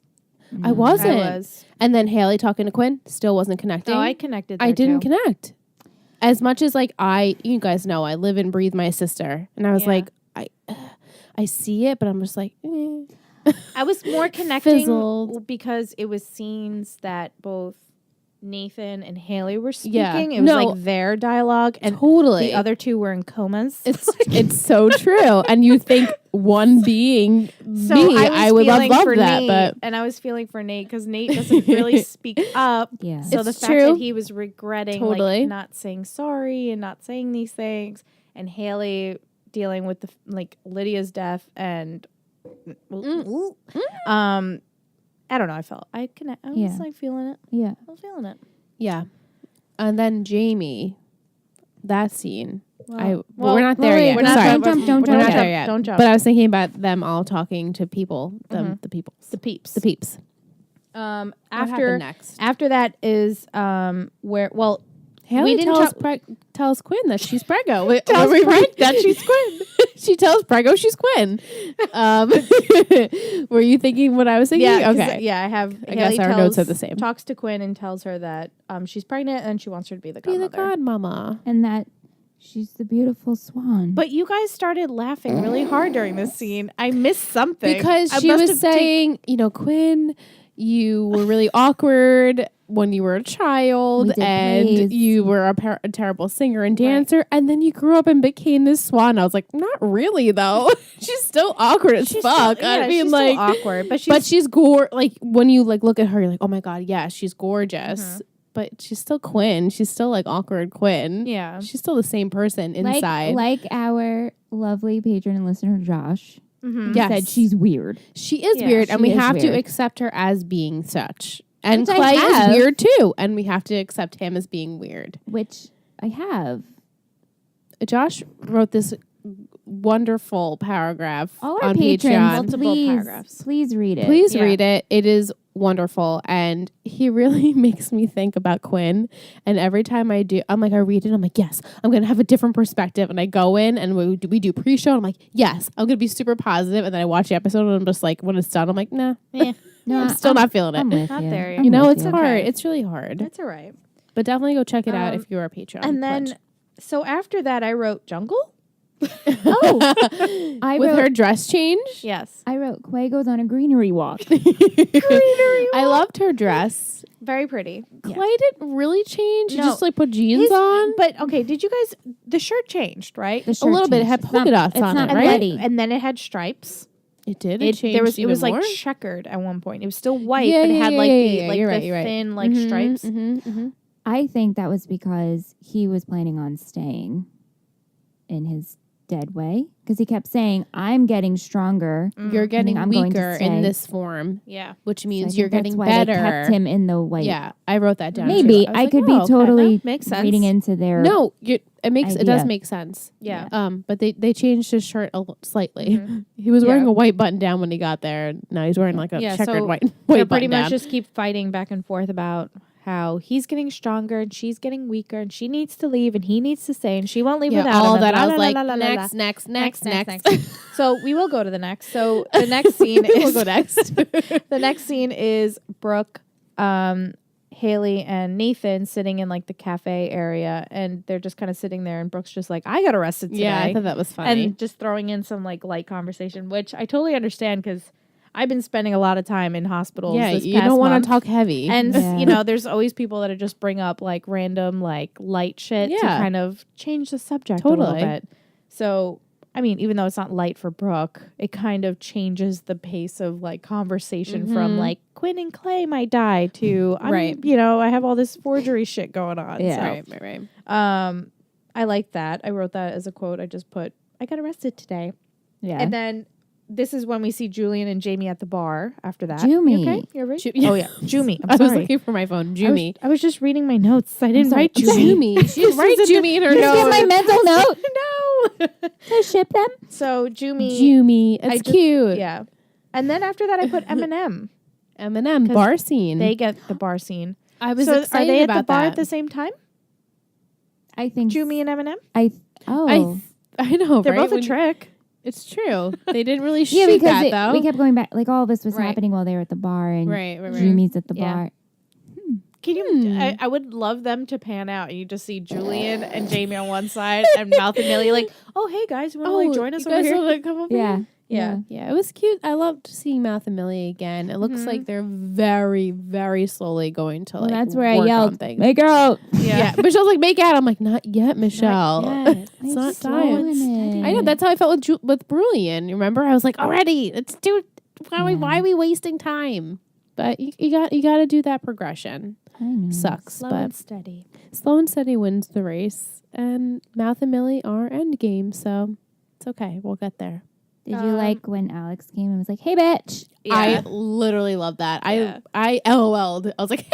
I wasn't. I was. And then Haley talking to Quinn still wasn't connecting. Oh, I connected. I there, didn't too. connect. As much as like you guys know, I live and breathe my sister, and I was Yeah. like, I see it, but I'm just like, eh. I was more connecting Fizzled. because it was scenes that both Nathan and Haley were speaking. Yeah. It was No. like their dialogue, and Totally. the other two were in comas. It's so true. And you think one being So me, I would love for that, Nate, but and I was feeling for Nate because Nate doesn't really speak up. Yeah. So the It's fact true. that he was regretting Totally. like not saying sorry and not saying these things, and Haley dealing with the like Lydia's death and I don't know. I was Yeah. like feeling it. Yeah. I was feeling it. yeah. And then Jamie, that scene. Well, we're not there wait, yet. we're not- Sorry. don't jump, don't We're not jump. there yet. Don't jump. But I was thinking about them all talking to people, the peoples, The peeps. the peeps. After happened next? after that is where Haley didn't tells Quinn that she's Prego. that she's Quinn. She tells Prego she's Quinn. Were you thinking what I was thinking? Yeah, Okay. Yeah, I have. I guess Haley our notes are the same. Talks to Quinn and tells her that she's pregnant and she wants her to be the Be godmother. the godmama. And that she's the beautiful swan. But you guys started laughing really hard during this scene. I missed something Because I she must was have saying, Quinn, you were really awkward when you were a child, We did and plays. you were a terrible singer and dancer, and then you grew up and became this swan. I was like, not really though. She's still awkward as She's fuck. Still, I yeah, mean, she's like, still awkward, but she's like when you like look at her, you're like, oh my god, yeah, she's gorgeous. But she's still Quinn. She's still like awkward Quinn. yeah. She's still the same person inside. like our lovely patron and listener Josh Mhm. Yes. said, she's weird. She is Yeah, weird, and she we is have to weird. accept her as being such. And Which I Clay is have. weird too, and we have to accept him as being weird. Which I have. Josh wrote this wonderful paragraph All our on patrons, Patreon. Multiple please, paragraphs. please read it. Please Yeah. read it. It is wonderful, and he really makes me think about Quinn. And every time I do, I'm like, I read it, I'm like, yes, I'm gonna have a different perspective. And I go in and we do pre-show. And I'm like, yes, I'm gonna be super positive. And then I watch the episode, and I'm just like, when it's done, I'm like, nah, No, I'm still not feeling I'm it. with Not you. there yet. I'm You know, with it's you. hard. Okay. It's really hard. That's all right. But definitely go check it out if Um, you're a Patreon. And then, pledge. so after that, I wrote Jungle. Oh, I with wrote, her dress change, Yes. I wrote Quay goes on a greenery walk. I loved her dress. Very pretty. Clay didn't really change. She No. just like put jeans His- on. But okay, did you guys? The shirt changed, right? The shirt little bit. It changed. had It's polka not- dots it's on not it, and right? then, ready. and then it had stripes. It did. It changed it was even like more? checkered at one point. It was still white, Yeah, but it yeah, had yeah, like yeah, the yeah, like you're the right, you're right. thin like Mhm, stripes. mhm, mhm. I think that was because he was planning on staying in his dead way because he kept saying, "I'm getting stronger." You're getting I'm going to weaker stay. in this form, Yeah. which So I means think you're that's getting why better. They kept him in the white. Yeah, I wrote that down. Maybe too. I, was could like, be oh, okay. totally Makes sense. reading into their. No, it makes it does idea. make sense. Yeah. But they changed his shirt slightly. Mhm. He was wearing Yeah. a white button down when he got there. And now he's wearing like a Yeah, checkered so white They white pretty button much down. just keep fighting back and forth about how he's getting stronger and she's getting weaker and she needs to leave and he needs to stay and she won't leave Yeah, without all him. that. and I blah, was la, like, la, la, la, la. next. So we will go to the next. So the next scene We'll is go next. the next scene is Brooke, Haley and Nathan sitting in like the cafe area, and they're just kind of sitting there, and Brooke's just like, I got arrested today. Yeah, I thought that was funny. And just throwing in some like light conversation, which I totally understand because I've been spending a lot of time in hospitals. yeah, this you past don't want month. to talk heavy. And Yeah. you know, there's always people that just bring up like random like light shit to Yeah. kind of change the subject a Totally. little bit. So I mean, even though it's not light for Brooke, it kind of changes the pace of like conversation from like Quinn and Clay might die to Right. you know, I have all this forgery shit going on. Yeah. So, right. I like that. I wrote that as a quote. I just put, I got arrested today. Yeah. And then this is when we see Julian and Jamie at the bar after that. Jumi. You okay? You all right? Ju- Oh, yeah. Jumi. I'm I was sorry. looking for my phone. I was- Jumi. I was just reading my notes. I didn't sorry. write I'm Jumi. Jumi. She didn't write Jumi in her Did you get my notes. mental note? No. To ship them? So Jumi. Jumi. I It's just- cute. Yeah. And then after that, I put Eminem. Eminem 'Cause bar scene. They get the bar scene. I was So excited are they at about the bar that. at the same time? I think. Jumi and Eminem? I know, They're right? both a When- trick. It's true. They didn't really Yeah, shoot because that though. we kept going back. Like all this was Right. happening while they were at the bar, and right. Jumi's at the Yeah. bar. Can you? I would love them to pan out and you just see Julian and Jamie on one side and Mouth and Millie like, oh hey guys, you want to like join us you over guys here? wanna come over Yeah. here? Yeah. Yeah, it was cute. I loved seeing Mouth and Millie again. It looks like they're very, very slowly going to Well, like. that's where I work on yelled, things. "Make her out!" Yeah, Michelle's like, make out. I'm like, not yet, Michelle. yet. It's not Slow time. in it. I know. That's how I felt with Brilliant. Remember, I was like, already, let's do. Why are we wasting time? But you got to do that progression. I know. Sucks, Slow but and steady. slow and steady wins the race. And Mouth and Millie are end game, so it's okay. We'll get there. Did you like when Alex came and was like, "Hey, bitch"? I literally love that. Yeah. I LOL'd. I was like,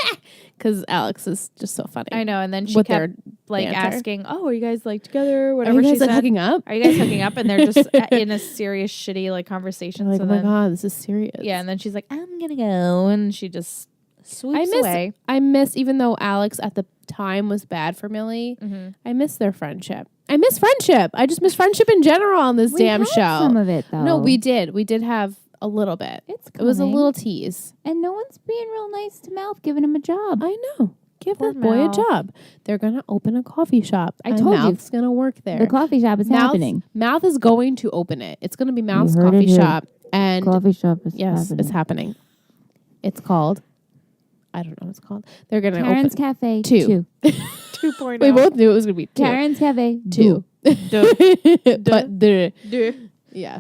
because Alex is just so funny. I know, and then she With kept their like banter. asking, "Oh, are you guys like together?" Are Whatever you she guys like said. hooking up? Are you guys hooking up? And they're just in a serious, shitty like conversation. Like, so oh my then, god, this is serious. yeah, and then she's like, "I'm gonna go," and she just swoops away. I miss, even though Alex at the time was bad for Millie, I miss their friendship. I miss friendship. I just miss friendship in general on this We damn had show. some of it though. No, we did. We did have a little bit. It's It was a coming. little tease. and no one's being real nice to Mouth, giving him a job. I know. Give Poor that boy Mouth. a job. They're gonna open a coffee shop. I and told you. Mouth's gonna work there. The coffee shop is happening. Mouth is going to open it. It's gonna be Mouth's heard it coffee here. shop. And Coffee shop is yes, happening. it's happening. It's called, I don't know what it's called. They're gonna Karen's open Cafe Two. 2.0. We both knew it was gonna be two. Karen's Cafe Two. Duh. But the Duh. yeah.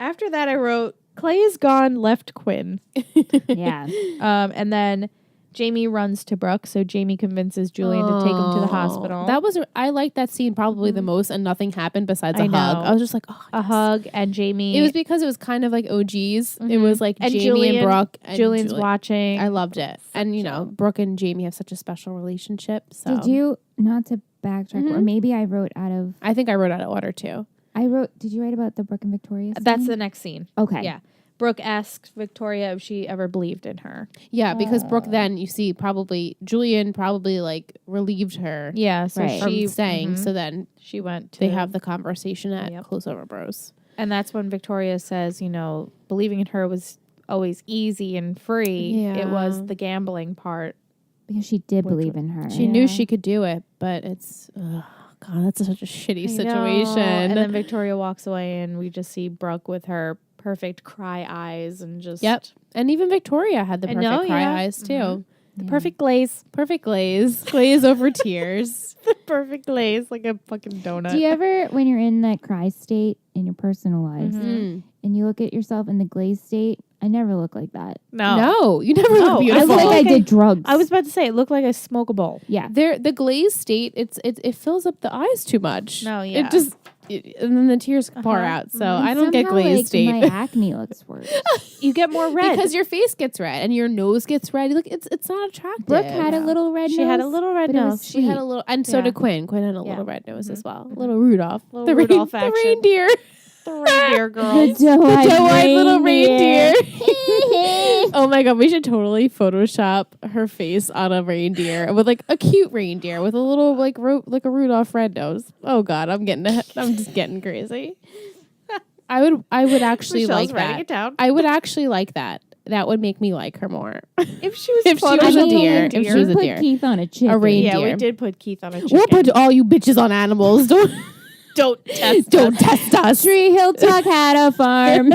After that, I wrote, Clay is gone, left Quinn. Yeah. And then Jamie runs to Brooke, so Jamie convinces Julian to take him to the hospital. That was I liked that scene probably the most, and nothing happened besides I a hug. know. I was just like, oh, a hug, and Jamie. It was because it was kind of like OGs. It was like And Jamie Julian- and Brooke. And Julian's Julian. watching. I loved it, and you know, Brooke and Jamie have such a special relationship. So Did you, not to backtrack, or maybe I wrote out of, I think I wrote out of order too. did you write about the Brooke and Victoria scene? That's the next scene. Okay. Yeah. Brooke asks Victoria if she ever believed in her. Yeah, because Brooke then you see Julian probably like relieved her Yeah, so Right. from she staying. So then she went to they have the conversation at Yep. Close Over Bros. and that's when Victoria says, you know, believing in her was always easy and free. It was Yeah. the gambling part. Because she did believe in her. She knew she could do it, but it's God, that's such a shitty I know. situation. And then Victoria walks away and we just see Brooke with her perfect cry eyes and just Yep. And even Victoria had the I perfect know, cry yeah. eyes too. Mhm. Yeah. perfect glaze. Perfect glaze. Glaze over tears. The perfect glaze, like a fucking donut. Do you ever, when you're in that cry state in your personal lives, Mm. and you look at yourself in the glaze state, I never look like that. No, you never No, look I beautiful. look like I Okay. did drugs. I was about to say it looked like I smoke a bowl. yeah. The glaze state, it fills up the eyes too much. No, yeah. It just and then the tears pour out. So I don't get Somehow, glaze like, state. My acne looks worse. You get more red. Because your face gets red and your nose gets red. Look, it's not attractive. Brooke had a little red nose. She had a little red but it was nose. She had a sweet. little, and so Yeah. did Quinn. Quinn had a Yeah. little red nose as well. A little Rudolph. Little the Rudolph the action. reindeer. the reindeer The girls. Doe-eyed little reindeer. Oh my god, we should totally Photoshop her face on a reindeer with like a cute reindeer with a little like a Rudolph red nose. Oh god, I'm just getting crazy. I would actually Michelle's like writing that. it down. I would actually like that. that would make me like her more. If she was If she fun was as a deer, little if she was a Put deer. Keith on a chicken. A reindeer. Yeah, we did put Keith on a chicken. We'll put all you bitches on animals. Don't don't test test us. Tree Hill Tuck had a farm.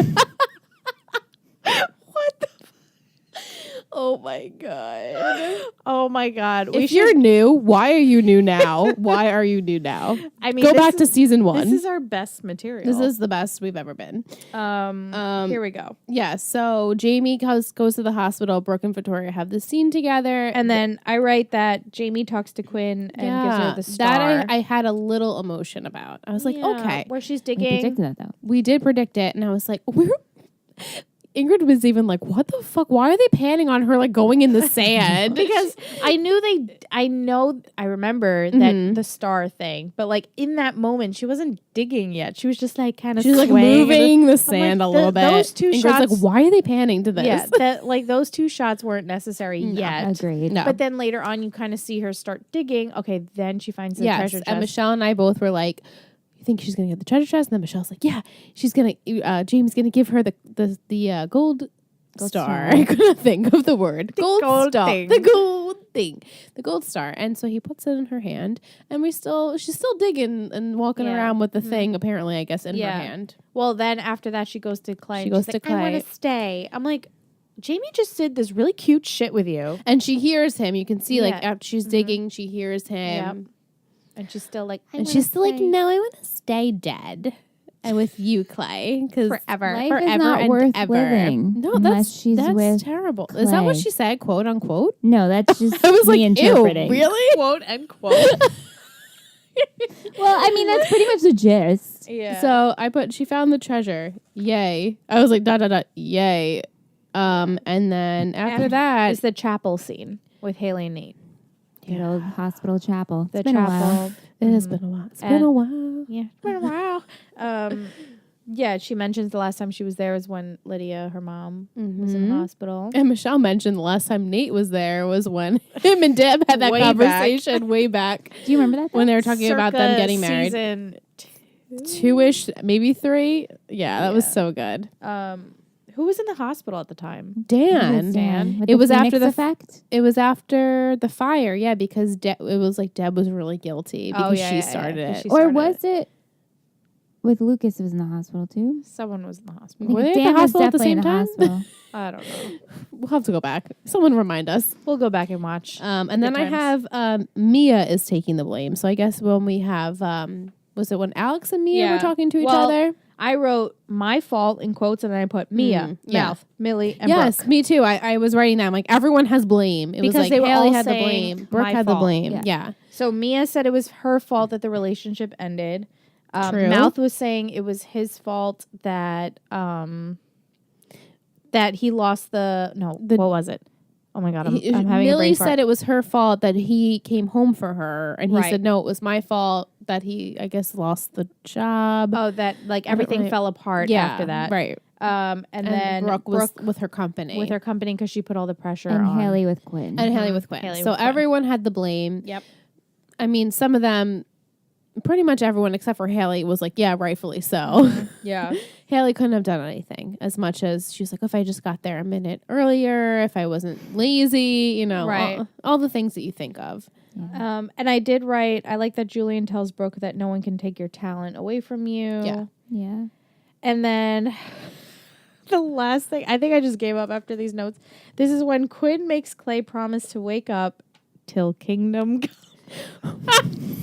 Oh my god. Oh my god. If you're new, why are you new now? Why are you new now? I mean, Go back to season 1. This is our best material. This is the best we've ever been. Here we go. Yeah, so Jamie goes to the hospital. Brooke and Victoria have the scene together. And then I write that Jamie talks to Quinn and gives her the star. That I had a little emotion about. I was like, Yeah, okay. where she's We digging. predicted that though. We did predict it, and I was like, Ingrid was even like, what the fuck? Why are they panning on her like going in the sand? Because I remember that the star thing, but like in that moment, she wasn't digging yet. She was just like kind of She's like moving the sand a little bit. Those two Ingrid's shots, like, why are they panning to this? yeah, that like those two shots weren't necessary yet. Agreed. No. But then later on, you kind of see her start digging. Okay, then she finds the treasure chest. And Michelle and I both were like, you think she's gonna get the treasure chest? And then Michelle's like, yeah, she's gonna. Jamie's gonna give her the gold star. I couldn't think of the word. gold star. thing. The gold thing. The gold star. And so he puts it in her hand, and she's still digging and walking Yeah. around with the thing. Apparently, I guess in Yeah. her hand. Well, then after that, she goes to Clay. She and goes she's to like, I want Clay. to stay. I'm like, Jamie just did this really cute shit with you, And she hears him. You can see like Yeah. after she's digging, she hears him. Yep. and she's still like, And she's still like, no, I want to stay dead. And with you, Clay, because forever. Life forever is not and worth ever. living No, unless she's that's with terrible. Is that what Clay. she said, quote unquote? No, that's just I was like, me ew, interpreting. really? quote unquote. Well, I mean, that's pretty much the gist. Yeah. So I put, she found the treasure. Yay. I was like, ... Yay. And then after that, it's the chapel scene with Haley and Nate. Good old hospital chapel. The It's been a while. chapel. it has been a while. It's been And- a while. Yeah, it's been a while. Yeah, she mentions the last time she was there was when Lydia, her mom, was in the hospital. And Michelle mentioned the last time Nate was there was when him and Deb had that Way back. conversation way back Do you remember that? when they were talking about them Circa getting married. Season 2-ish, maybe 3. Yeah, that was so good. who was in the hospital at the time? Dan. Dan. With It the was after Phoenix the effect. It was after the fire, yeah, because it was like Deb was really guilty because yeah, she yeah, started yeah, 'cause it. she Or started was it with Lucas? It was in the hospital too. Someone was in the I hospital. Were think they at the Dan was hospital at the definitely same in the time? hospital. I don't know. We'll have to go back. Someone remind us. We'll go back and watch. And then I times. have Mia is taking the blame. So I guess when we have was it when Alex and Mia Yeah. were talking to each Well, other? I wrote my fault in quotes, and then I put Mia, yeah. Mouth, Millie, and Yes, Brooke. me too. I was writing that. I'm like, everyone has blame. It was Because like they were Haley all had the saying blame. Brooke my had the fault. blame. Yeah. Yeah. So Mia said it was her fault that the relationship ended. True. Mouth was saying it was his fault that that he lost what was it? Oh my god, I'm having a Millie brain fart. said it was her fault that he came home for her, and he Right. said no, it was my fault that he, I guess, lost the job. Oh, that like everything really- fell apart yeah, after that. right? And then Brooke was with her company, with her company because she put all the pressure And on Haley with Quinn. and Haley with Quinn. Haley so with Quinn. everyone had the blame. Yep. I mean, some of them, pretty much everyone except for Haley was like, yeah, rightfully so. Yeah. Haley couldn't have done anything as much as she was like, if I just got there a minute earlier, if I wasn't lazy, Right. all the things that you think of. And I did write, I like that Julian tells Brooke that no one can take your talent away from you. Yeah. Yeah. And then the last thing, I think I just gave up after these notes. This is when Quinn makes Clay promise to wake up till kingdom come.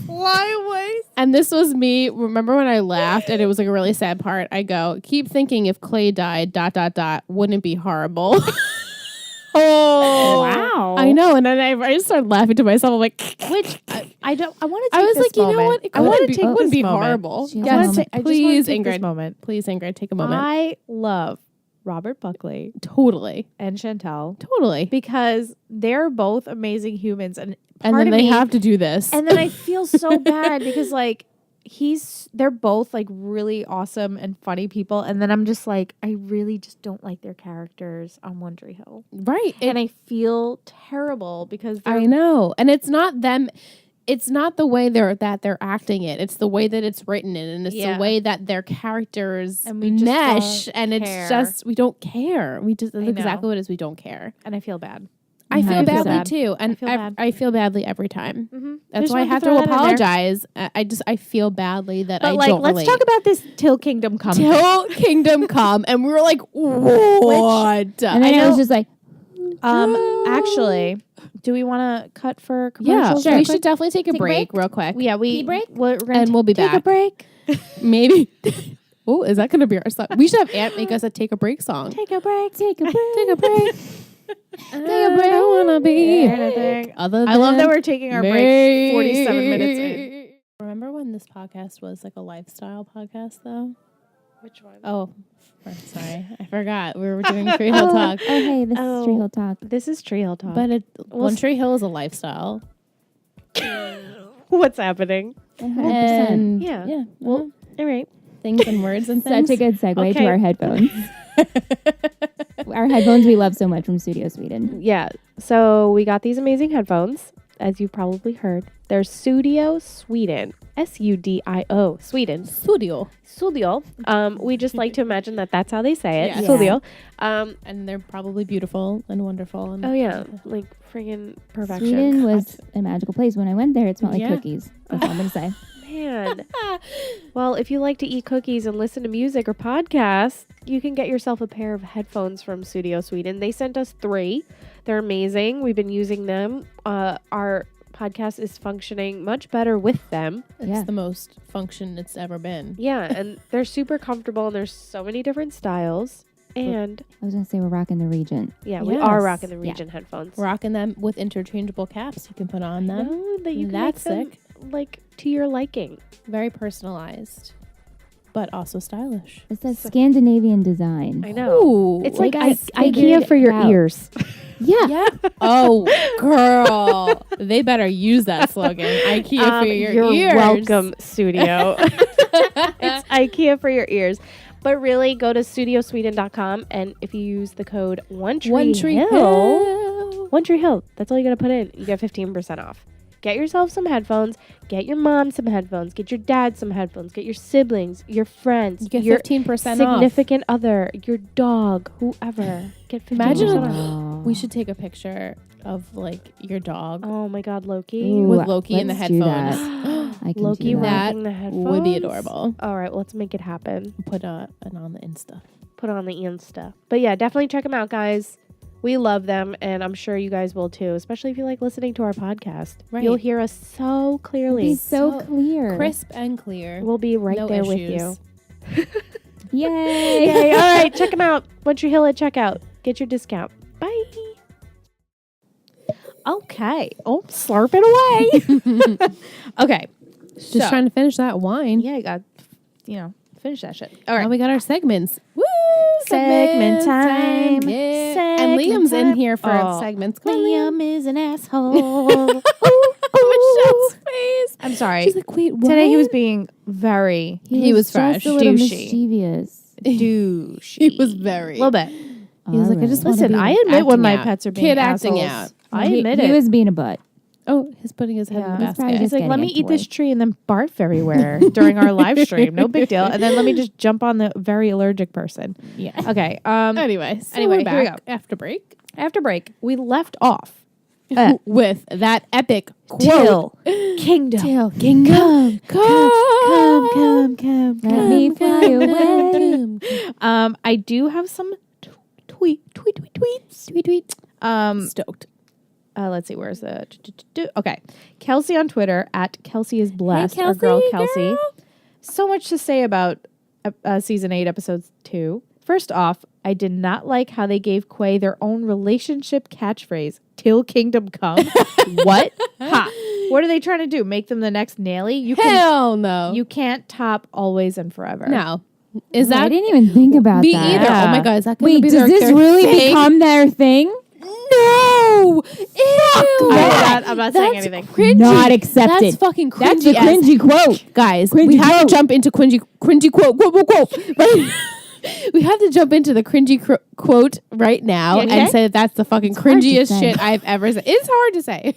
Why waste? And this was me. Remember when I laughed and it was like a really sad part? I go, keep thinking if Clay died, ... wouldn't it be horrible? Oh, wow. I know. And then I just started laughing to myself. I'm like, Which I don't. I want to. I was like, you know what? It I want wouldn't to be, take wouldn't this be moment. horrible. She has Yes, a moment. I just wanna please, take this Ingrid. moment. Please, Ingrid, take a moment. I love Robert Buckley Totally. and Chantel Totally. because they're both amazing humans, and And part then of they me- have to do this. And then I feel so bad because like they're both like really awesome and funny people, and then I'm just like I really just don't like their characters on One Tree Hill, right. and I feel terrible because I know. And it's not them. it's not the way they're acting it. It's the way that it's written in, and it's Yeah. the way that their characters And we just mesh. don't And care. it's just we don't care. We just that's know. exactly what it is. We don't care. And I feel bad. I feel 100%. badly too, and feel bad. I feel badly every time. Mm-hmm. That's why I have to apologize. I feel badly that I But don't let's relate. talk about this Till Kingdom Come. Till Kingdom Come, and we were like, what? And then I was just like, Actually, do we want to cut for Yeah, commercials? we real should quick? definitely take a Take a break break? real quick. Yeah, Tea break? we're gonna And we'll be take a back. break. Maybe. Oh, is that going to be our song? We should have Aunt make us a take a break song. Take a break. take a break. Take a break. I don't want to be Anything. other I love than that we're taking our break 47 minutes in. Remember when this podcast was like a lifestyle podcast, though? Which one? Oh, sorry, I forgot we were doing Tree Hill Talk, Oh, hey, this Oh. is Tree Hill Talk. This is Tree Hill Talk. but One Tree Hill is a lifestyle. What's happening? 100%. And Yeah. yeah, Well, all right. things and words and things. Such a good segue Okay. to our headphones. Our headphones we love so much from Studio Sweden. Yeah. So we got these amazing headphones, as you've probably heard. They're Studio Sweden. Sudio. Sweden. Studio, Studio. We just like to imagine that that's how they say it. Yes. Studio. and they're probably beautiful and wonderful. And Oh yeah, like friggin' perfection. Sweden was a magical place. When I went there, it smelled like Yeah. cookies. That's all I'm going to say. Man. Well, if you like to eat cookies and listen to music or podcasts, you can get yourself a pair of headphones from Studio Sweden. They sent us 3. They're amazing. We've been using them. Our podcast is functioning much better with them. It's Yeah. the most function it's ever been. Yeah, and they're super comfortable, and there's so many different styles. And I was going to say we're rocking the Regent. yeah, we are Yes. rocking the Yeah. Regent headphones. Rocking them with interchangeable caps you can put on them. No, that you can That's make them, like to your liking. Very personalized, but also stylish. It says Scandinavian design. I know. Ooh, It's Like like I IKEA figured for your it out. ears. Yeah. yeah. Oh, girl, they better use that slogan. IKEA for your You're ears. welcome, Studio. It's IKEA for your ears. But really, go to studiosweden.com, and if you use the code One Tree Hill, that's all you got to put in. You get 15% off. Get yourself some headphones. Get your mom some headphones. Get your dad some headphones. Get your siblings, your friends, You get your 15% off. significant other, your dog, whoever. Get 15% Imagine off. Oh. We should take a picture of like your dog Oh my God, Loki. Ooh, with Loki in the let's do headphones. I can Loki do that. rocking the headphones. Would be adorable. All right, let's make it happen. Put it on the Insta. Put on the Insta. But yeah, definitely check them out, guys. We love them, and I'm sure you guys will too, especially if you like listening to our podcast. Right. You'll hear us so clearly. He's so So clear. Crisp and clear. We'll be right No there issues. with you. Yay. Yay. All right, check them out. One Tree Hill at checkout. Get your discount. Bye. Okay. Oh, slurp it away. Okay. Just trying to finish that wine. Yeah, I got, finish that shit. All right. Now we got our segments. Woo! Segment time. Yeah. And Segment Liam's time. in here for Oh. segments. Come on, Liam. Liam is an asshole. Michelle's face. I'm sorry. She's like, wait, what? Today he was being very He was just fresh. a little Douchey. mischievous. douchey. He was very. A little bit. He was like, I just wanna Listen, be I admit when acting my out. pets are being Kid acting assholes. out. I He- admit he it. was being a butt. Oh, he's putting his head in Yeah. the He's probably basket. He's like, getting let me a eat this toy. tree and then barf everywhere during our live stream. No big deal. And then let me just jump on the very allergic person. Yeah. Okay. Anyway, so Anyway, we're here we back after break After break, we left off with that epic Till quote. Kingdom. Till Kingdom. Come. Let me fly away. I do have some tweets. Tweet. Um, Stoked. let's see, where's the okay. Kelsey on Twitter at Kelsey is blessed. Hey, our girl Kelsey, Kelsey. girl. So much to say about season 8, episode 2. First off, I did not like how they gave Quay their own relationship catchphrase, "Till Kingdom Come." What? Ha! What are they trying to do? Make them the next Nelly? Hell no. You can't top Always and Forever. no. Is I that didn't even think about me that. either? Yeah. Oh my god, is that going to Wait, be does this their really thing? become their thing? No! Ew! I'm not saying That's anything. Cringy. Not accepted. That's fucking cringy. That's a as- cringy quote. Guys, Cringy we have quote. to jump into cringy quote. Right? We have to jump into the cringy quote right now You okay? and say that that's the fucking It's hard to cringiest say. shit I've ever said. It's hard to say.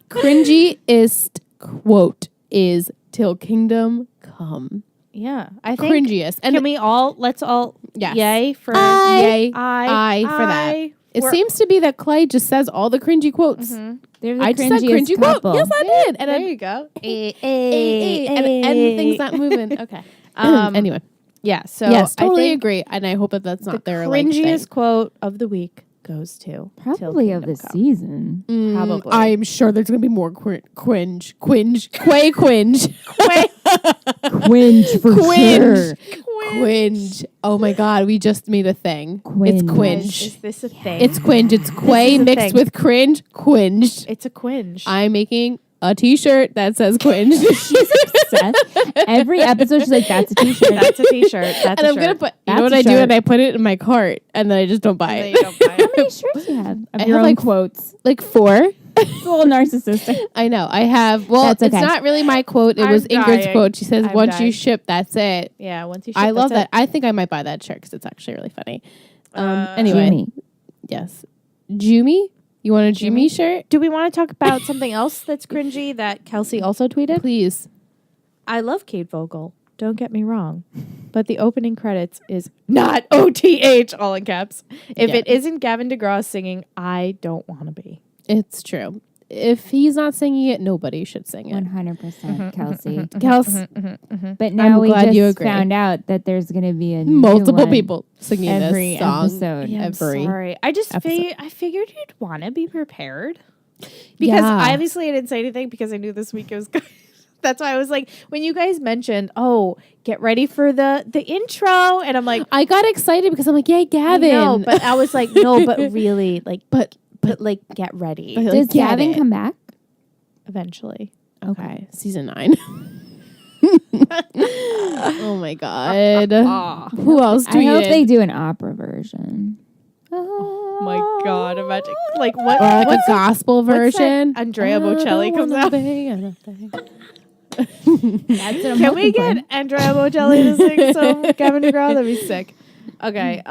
Cringiest quote is "Till kingdom come." Yeah, I think. Cringiest, and Can we all? Let's all. Yes. Yay for Yay. I for that. It we're- seems to be that Clay just says all the cringy quotes. They're the I just said cringiest cringy couple. quote. Yes, I did. And There I, you go. and the thing's not moving. Okay. Anyway, Yeah. So yes, totally I think agree. And I hope that that's not the their cringiest like, thing. quote of the week goes to Probably of Kingdom the Come. season. Probably. I'm sure there's going to be more cringe. Quay cringe. Cringe for Quinge. sure. Quinge. Oh my God. We just made a thing. Quinge. It's quinge. Is this a thing? It's quinge. It's quay is a mixed thing. with cringe. Quinged. It's a quinge. I'm making a t-shirt that says quinge. Obsessed. Every episode, she's like, "That's a t-shirt." That's a t-shirt. That's And a I'm gonna shirt. put. You That's know what a I do? shirt. And I put it in my cart, and then I just don't buy And then it. you don't buy it. How many shirts do you have of I your have, own like, quotes? Like 4. It's a little narcissistic. I know. I have. Well, That's it's okay. not really my quote. It I'm was Ingrid's dying. quote. She says, I'm "Once you dying. ship, that's it." Yeah, once you ship, I love that's that. I think I might buy that shirt because it's actually really funny. Anyway, Jimmy. yes, Jumi. You want a Jumi Jumi? shirt? Do we want to talk about something else that's cringy that Kelsey also tweeted? Please. I love Kate Vogel. Don't get me wrong. But the opening credits is not OTH, all in caps. If Yeah. it isn't Gavin DeGrasse singing, I don't want to be. It's true. If he's not singing it, nobody should sing it. 100% Kelsey. Kelsey, But now we glad you just agree. found out that there's going to be a new multiple one people singing every this song. episode. Yeah, I'm Every sorry. I just episode. I figured you'd want to be prepared. Because Yeah. obviously I didn't say anything because I knew this week it was good. That's why I was like, when you guys mentioned, oh, get ready for the intro. And I'm like, I got excited because I'm like, yay, Gavin. no, but I was like, no, but really, like, but like, get ready But, like, Does get Gavin it. come back? eventually. Okay, season 9. Oh my God. Who else I hope they tweeted? do an opera version. Oh my God, imagine like what? Or like what's a gospel what's that version. Andrea I don't Bocelli comes wanna out. be anything. That's what I'm Can we hoping get for. Andrea Bocelli to sing some Gavin DeGrasse? That'd be sick. Okay.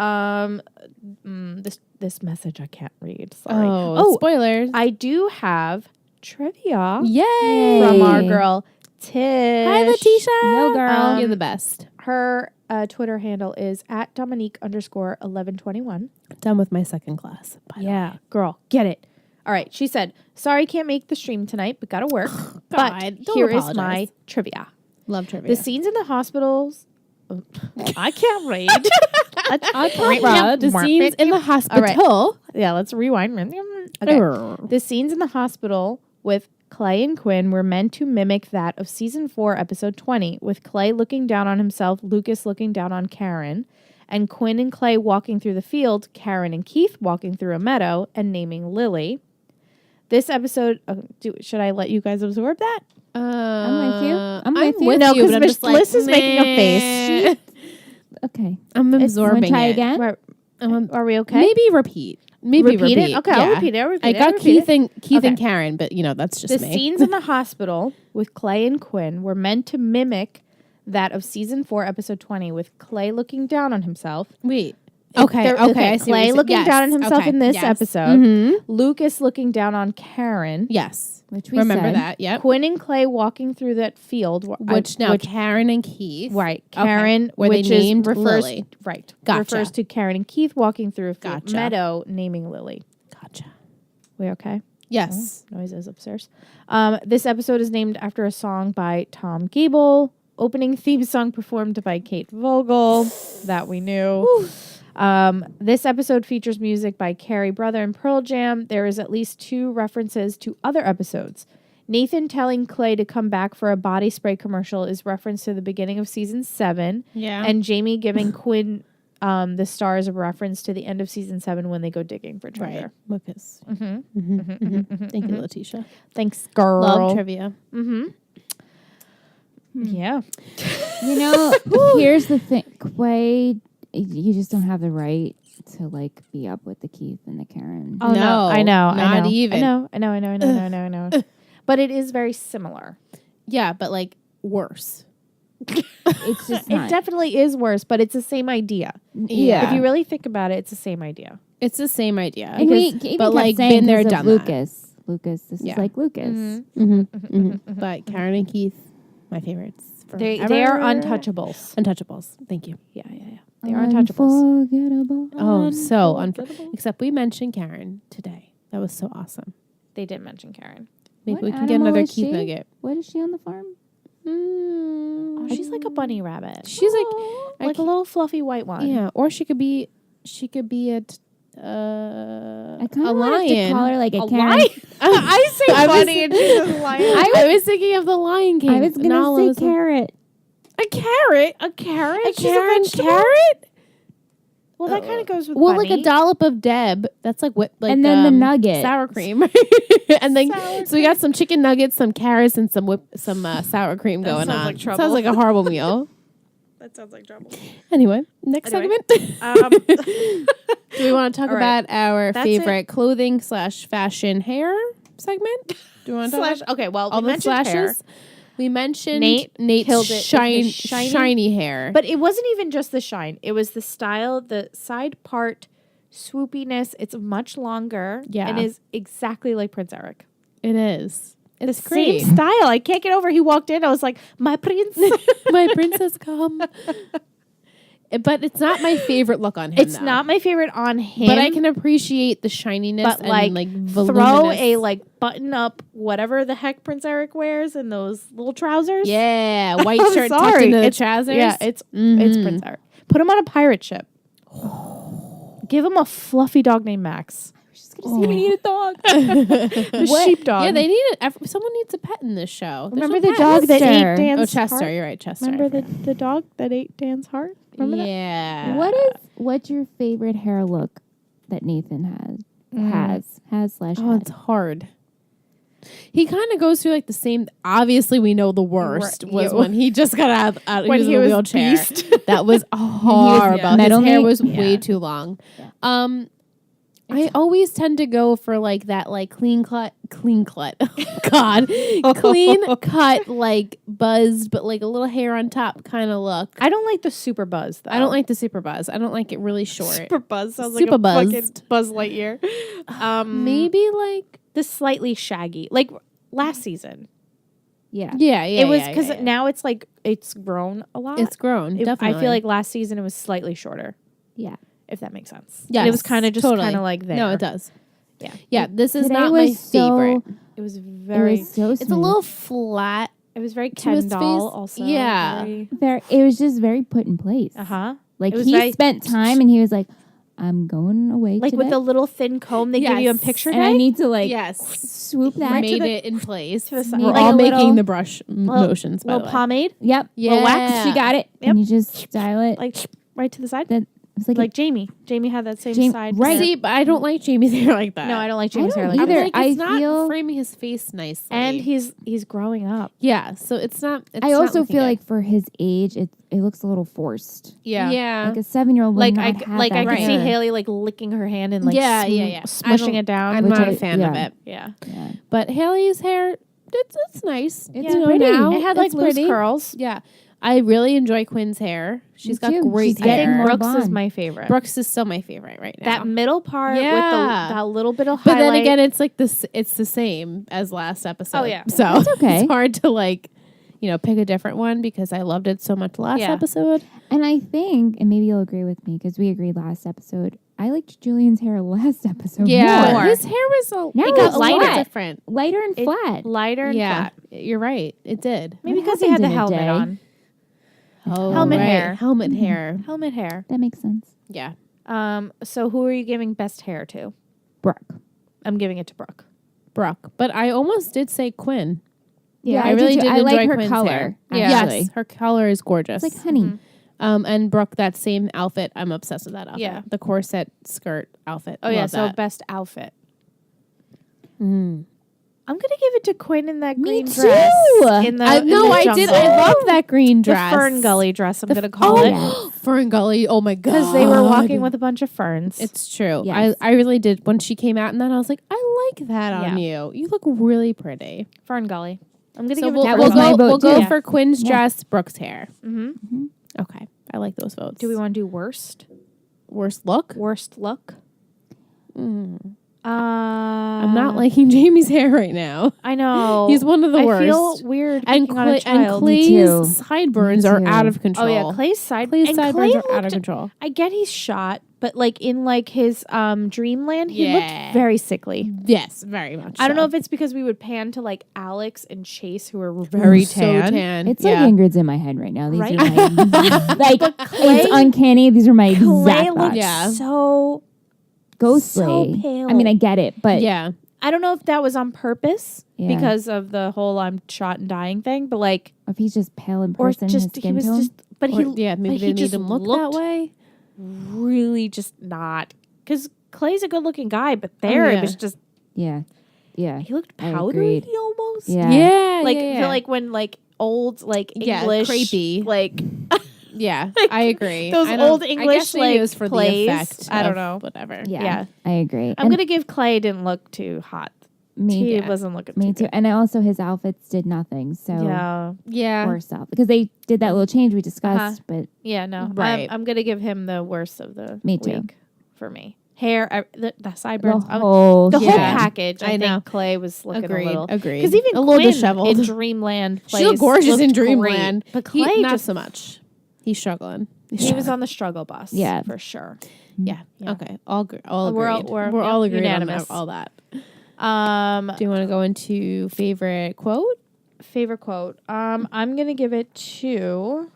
This message I can't read. Sorry. Oh, spoilers. I do have trivia Yay. from our Yay. girl Tish. Hi, Letitia. Yo, girl. You're the best. Her Twitter handle is @Dominique_1121. Done with my second class. By the way. Yeah, girl, get it. All right. She said, "Sorry, can't make the stream tonight, but gotta work." God, but don't here is apologize. my trivia. Love trivia. The scenes in the hospitals. I can't read. I can't read. The scenes in the hospital. Yeah, let's rewind. Okay. The scenes in the hospital with Clay and Quinn were meant to mimic that of season 4, episode 20, with Clay looking down on himself, Lucas looking down on Karen, and Quinn and Clay walking through the field, Karen and Keith walking through a meadow, and naming Lily. This episode, should I let you guys absorb that? I'm with you. I'm with you. No, you, because but I'm just like, Bliss is making a face. meh. Okay. I'm Wanna absorbing try it. again? Are we okay? Maybe repeat. Maybe Repeat it? Okay, I'll repeat it. I'll repeat I it. got I'll repeat Keith and Okay. Karen, but that's just The me. scenes in the hospital with Clay and Quinn were meant to mimic that of season 4, episode 20, with Clay looking down on himself. Wait. It- Okay. there- I see what Clay you're saying. looking Yes, down on himself okay, in this yes. episode. Mhm. Lucas looking down on Karen. Yes. Which we Remember said. that. Yep. Quinn and Clay walking through that field. Which Karen and Keith. Right. Okay. Karen, Where they which named is refers Lily. right. Gotcha. Refers to Karen and Keith walking through a field Gotcha. meadow, naming Lily. Gotcha. We okay? Yes. Noises upstairs. This episode is named after a song by Tom Gable. Opening theme song performed by Kate Vogel. That we knew. This episode features music by Carrie Brother and Pearl Jam. There is at least 2 references to other episodes. Nathan telling Clay to come back for a body spray commercial is reference to the beginning of season 7. Yeah. And Jamie giving Quinn the stars a reference to the end of season 7 when they go digging for treasure. Right. Lucas. Mm-hmm. Thank you, Letitia. Thanks, girl. Love trivia. Mm-hmm. Yeah. You know, here's the thing. Quay, you just don't have the right to be up with the Keith and the Karen. Oh, no. I know. Not even. I know. But it is very similar. Yeah, but worse. It's just It not. definitely is worse, but it's the same idea. Yeah. If you really think about it, it's the same idea. It's the same idea. And we even but kept saying been there, 'cause of done that. Lucas. Lucas. This Yeah. is like Lucas. But Karen and Keith, my favorites. They are forever. untouchables. Untouchables. Thank you. Yeah. They are untouchables. Unforgettable. Oh, so Unforgettable. except we mentioned Karen today. That was so awesome. They did mention Karen. Maybe What we can get animal another is Keith she? nugget. What is she on the farm? Oh, she's like a bunny rabbit. She's like Like a little fluffy white one. yeah, or she could be a I kind a of wanted to lion. call her like a Karen. lion? I say I was- bunny and she says lion. I was thinking of the Lion King. I was and all gonna of say a- carrot. a carrot. A carrot? A She's a Karen vegetable? carrot. Well, that kind of goes with Well, bunny. like a dollop of Deb. That's like what, like And then the nugget. sour cream, and then so we got some chicken nuggets, some carrots, and some sour cream going sounds on. like trouble. Sounds like a horrible meal. That sounds like trouble. Anyway, next segment. Do we want to talk All right. about our That's favorite clothing / fashion hair segment? Do we want to talk Slash. about Okay, well, all we the mentioned slashes? hair, We mentioned Nate killed it with his shiny hair. but it wasn't even just the shine. It was the style, the side part swoopiness. It's much longer. Yeah. and is exactly like Prince Eric. it is. It's The great. same style. I can't get over. He walked in. I was like, my prince. My princess come. But it's not my favorite look on him. It's though. not my favorite on him. But I can appreciate the shininess But and like, throw voluminous. a like button up whatever the heck Prince Eric wears and those little trousers. yeah, white I'm shirt tucked sorry. into the It's- trousers. Yeah, it's Mhm. Prince Eric. Put him on a pirate ship. Give him a fluffy dog named Max. She's gonna say we need a dog. The sheepdog. Yeah, they need it. Someone needs a pet in this show. There's Remember no the dog that Chester. ate Dan's Oh, Chester. heart? You're right, Chester. Remember the dog that ate Dan's heart? Remember that? Yeah. What's your favorite hair look that Nathan has slash Oh, had? it's hard. He kind of goes through like the same. Obviously, we know the worst Right, was you. when he just got out. When he was he in a was wheelchair. beast. That was horrible. Metal His hair Nate? was Yeah. way too long. Yeah. I always tend to go for like that, like clean cut. Oh, God, clean cut, like buzzed, but like a little hair on top kind of look. I don't like the super buzz though. I don't like the super buzz. I don't like it really short. super buzz. Sounds Super like a fucking buzzed. Buzz Lightyear. Maybe like the slightly shaggy, like last season. Yeah. yeah. it was yeah, because yeah, yeah. now it's like it's grown a lot. It's grown. I Definitely. feel like last season it was slightly shorter, Yeah. if that makes sense. Yeah, it was kind of just totally. kind of like there. No, it does. Yeah. Yeah, this is Today not my was favorite. It was It very. was so It's a smooth. little flat. It was very to his Ken doll. face. Also, Yeah. It was just very put in place. Uh huh. Like It was he very- spent time and he was like, I'm going away Like today, with the little thin comb they give you in Yes. picture and I day. need to like Yes. swoop that. Right to Made the- it in place. to the side. We're Like all a making little- the brush motions, by the little way. pomade, Yep. Yeah. Little wax. She got it. Yep. And you just style it. like right to the side. That- it was like, Like Jamie. Jamie had that same Jamie- side. right. See, but I don't like Jamie's hair like that. No, I don't like I Jamie's don't hair like I'm that. either. like, I it's not feel- framing his face nicely. And he's growing up. yeah, so it's not. It's I not also looking feel good. like for his age, it looks a little forced. yeah. Like a 7-year-old would Like not I have like I that could see hair. Haley like licking her hand and like Yeah, yeah. I smushing don't- it down. I'm Which not I- a fan of yeah. it. yeah. Yeah. But Haley's hair, it's nice. It's You know, pretty. now It had like it's loose pretty. curls. Yeah, I really enjoy Quinn's hair. She's got too. great She's I getting hair. think more Brooks is blonde. my favorite. Brooks is still my favorite right now. That middle part with Yeah. that little bit of But highlight. then again, it's like this. It's the same as last episode. Oh, yeah. so That's okay. it's hard to like, pick a different one because I loved it so much last Yeah. episode. And I think, and maybe you'll agree with me because we agreed last episode. I liked Julian's hair last episode Yeah, more. his hair was Now it it's got lighter. lighter, different. Lighter and It- flat. lighter and Yeah, flat. you're right. It did. Maybe What because he had happened the in a helmet day? on. Oh, Helmet right. hair. Helmet hair. Helmet hair. That makes sense. Yeah. So who are you giving best hair to? Brooke. I'm giving it to Brooke. Brooke. But I almost did say Quinn. Yeah, I really too. did I like enjoy her Quinn's color. hair. Actually. Yes, her color is gorgeous. It's like honey. And Brooke, that same outfit, I'm obsessed with that outfit. Yeah. The corset skirt outfit. Oh yeah, Love so that. best outfit. Mm. I'm gonna give it to Quinn in that Me green too. dress. In the, in the I did. jungle. I love that green the dress. Fern Gully dress. I'm gonna call it Yes. Fern Gully. Oh my god. because they were walking with a bunch of ferns. It's true. Yes. I really did. When she came out and then I was like, I like that on Yeah. you. You look really pretty. Fern Gully. I'm gonna So give we'll, it to That Fern was my Gully. vote we'll go too. for Quinn's Yeah. dress, Brooke's hair. Mm-hmm. Okay. I like those votes. Do we want to do worst? worst look? Worst look? Mm. I'm not liking Jamie's hair right now. I know. He's one of the worst. I feel weird And, picking on a and child. Me too. Clay's sideburns Me are too. out of control. Oh yeah, Clay's Clay's and sideburns Clay are out of looked- control. I get he's shot, but like in like his dreamland, he Yeah. looked very sickly. Yes, very much. I don't know so. if it's because we would pan to like Alex and Chase, who are very so tan. tan. It's yeah. like Ingrid's in my head right now. These Right? are my like Clay- it's uncanny. These are my Clay exact looked thoughts. Yeah. so Ghostly. so pale. I mean, I get it, but Yeah. I don't know if that was on purpose Yeah. because of the whole I'm shot and dying thing, but like, if he's just pale in or person, just his he skin was tone. just, but Or, he yeah, maybe but they he made just him look looked that way. really just not because Clay's a good looking guy, but there yeah. it was just yeah, yeah, he looked I powdery agreed. almost. yeah. Yeah. Like yeah, I feel like when like old like Yeah, English crepey. like yeah, like, I agree. those I don't- old I English, guess maybe it like, was for plays. the effect. I don't of know. Whatever. Yeah, Yeah. I agree. I'm And gonna give Clay didn't look too hot. me, He wasn't looking me too too. And also his outfits did nothing. So good. Yeah. Yeah. worse off because they did that little change we discussed. But Yeah, no. Right. I'm gonna give him the worst of the Me too. week for me. Hair, the the sideburns, whole the shit. whole Yeah. package. I I think know. Clay was looking Agreed. a little. Agreed. Because even a little Quinn disheveled. in Dreamland She looked plays gorgeous in looked Dreamland. great. But He- Clay not just so much. He's struggling. he was on the struggle bus. Yeah. for sure. Yeah. Yeah. Okay. All all We're all- agreed. we're- We're all yep, agreed unanimous. on all that. Um, Do you want to go into favorite quote? favorite quote. I'm gonna give it to.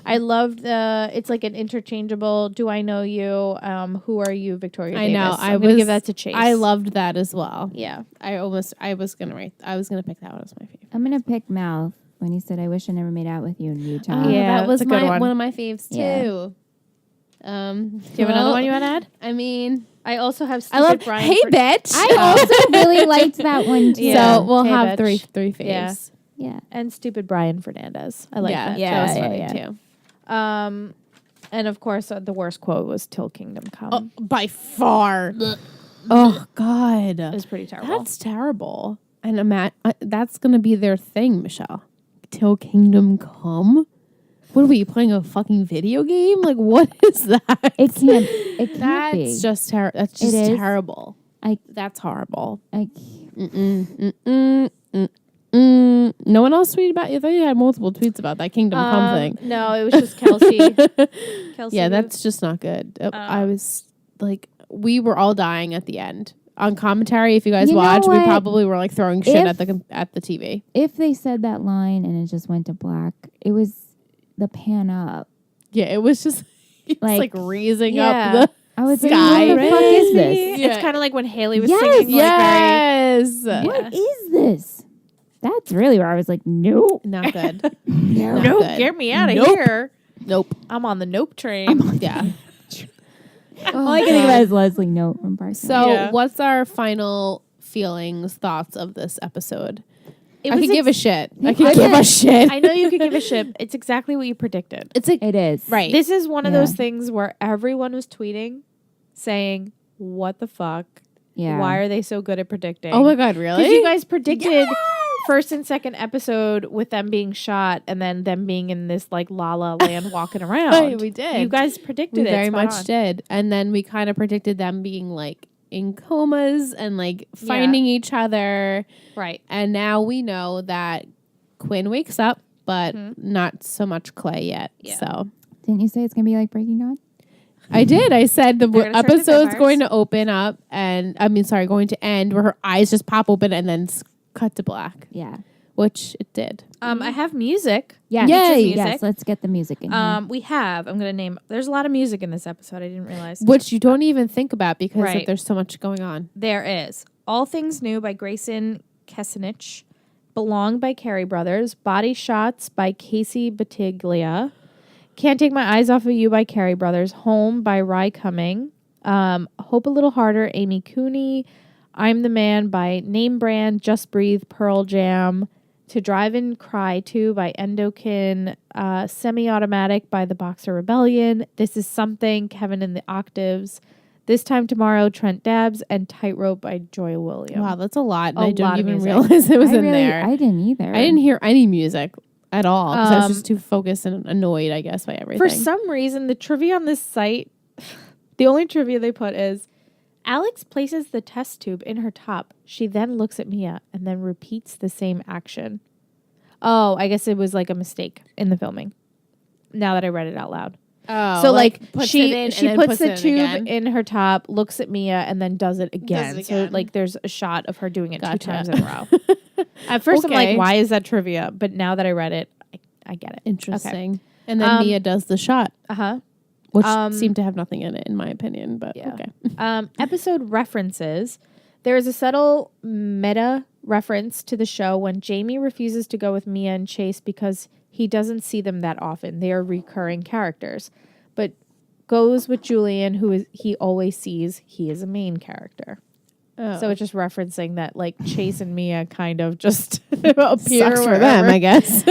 I love the. It's like an interchangeable. Do I know you? Who are you, Victoria? I know. Davis. I I'm gonna was- give that to Chase. I loved that as well. Yeah. I was gonna pick that one as my favorite. I'm gonna pick Mouth when he said, "I wish I never made out with you in Utah." Yeah, that was that's a good my one. of my faves Yeah. too. Do you have another one you want to add? I mean, I also have. I love. Brian Hey, for- bitch. I also really liked that one too. Yeah. So we'll Hey, have bitch. three faves. Yeah. Yeah. and stupid Brian Fernandez. I like yeah, that. that was Yeah, funny yeah, too. And of course, the worst quote was "Till Kingdom Come." By far. Oh God, It was pretty terrible. that's terrible. And that's gonna be their thing, Michelle. Till Kingdom Come. What are we playing a fucking video game? Like what is that? It can't. It can't That's be. just terrible. That's It just is. terrible. That's horrible. I, No one else tweeted about. I thought you had multiple tweets about that Kingdom Come thing. No, it was just Kelsey. Kelsey. Yeah, who- that's just not good. I was like, we were all dying at the end on commentary. If you guys You know watch, we what? probably were like throwing shit If- at the TV. if they said that line and it just went to black, it was the pan up. Yeah, it was just it was like Like, raising yeah. up the I was Sky like, what the fuck is this? Yeah. It's kind of like when Haley was Yes, singing. yes, What is this? That's really where I was like, nope. not good. No. Not Nope, good. get me out of Nope. here. Nope. I'm on the nope train. Yeah. All I can think about is Leslie Note from Parks. and So, Yeah. what's our final feelings, thoughts of this episode? It I was could give a shit. I could I give a could- shit. I know you could give a shit. It's exactly what you predicted. It's like It is. right. This is one of Yeah. those things where everyone was tweeting saying, "What the fuck? Yeah. Why are they so good at predicting?" Oh my god, really? Because you guys predicted first and second episode with them being shot and then them being in this like La La Land walking around. We did. You guys predicted we it. very spot much on. did. And then we kind of predicted them being like in comas and like finding each other. Right. And now we know that Quinn wakes up, but not so much Clay yet. Yeah. So Didn't you say it's gonna be like Breaking Dawn? I did. I said the They're gonna turn into episode's vampires. going to open up and going to end where her eyes just pop open and then cut to black, Yeah. which it did. I have music. Yes. Yay. Yes. Music. Let's get the music in here. We have. I'm gonna name. There's a lot of music in this episode. I didn't realize. Which you don't even think about because Right. there's so much going on. There is All Things New by Grayson Kesenich, Belong by Carey Brothers, Body Shots by Casey Batiglia, Can't Take My Eyes Off of You by Carey Brothers, Home by Rye Cumming, Hope a Little Harder, Amy Cooney, I'm the Man by Name Brand, Just Breathe, Pearl Jam, To Drive and Cry To by Endokin, Semi-Automatic by The Boxer Rebellion, This Is Something, Kevin and the Octaves, This Time Tomorrow, Trent Dabbs, and Tightrope by Joy Williams. Wow, that's a lot. And A I lot didn't of even music. realize it was I in there. I didn't either. I didn't hear any music at all because I was Um, just too focused and annoyed, I guess, by everything. For some reason, the trivia on this site, the only trivia they put is Alex places the test tube in her top. She then looks at Mia and then repeats the same action. Oh, I guess it was like a mistake in the filming. Now that I read it out loud. Oh, So like puts she it in she and then puts the it tube again. in her top, looks at Mia, and then does it again. So again. like there's a shot of her doing it 2 Gotcha. times in a row. At first I'm Okay. like, why is that trivia? But now that I read it, I get it. Interesting. And then Mia does the shot, Uh-huh. which seemed to have nothing in it, in my opinion. But Yeah. okay. Episode references. There is a subtle meta reference to the show when Jamie refuses to go with Mia and Chase because he doesn't see them that often. They are recurring characters. But goes with Julian, he always sees he is a main character. Oh. So it's just referencing that like Chase and Mia kind of just appear sucks for them, wherever. I guess.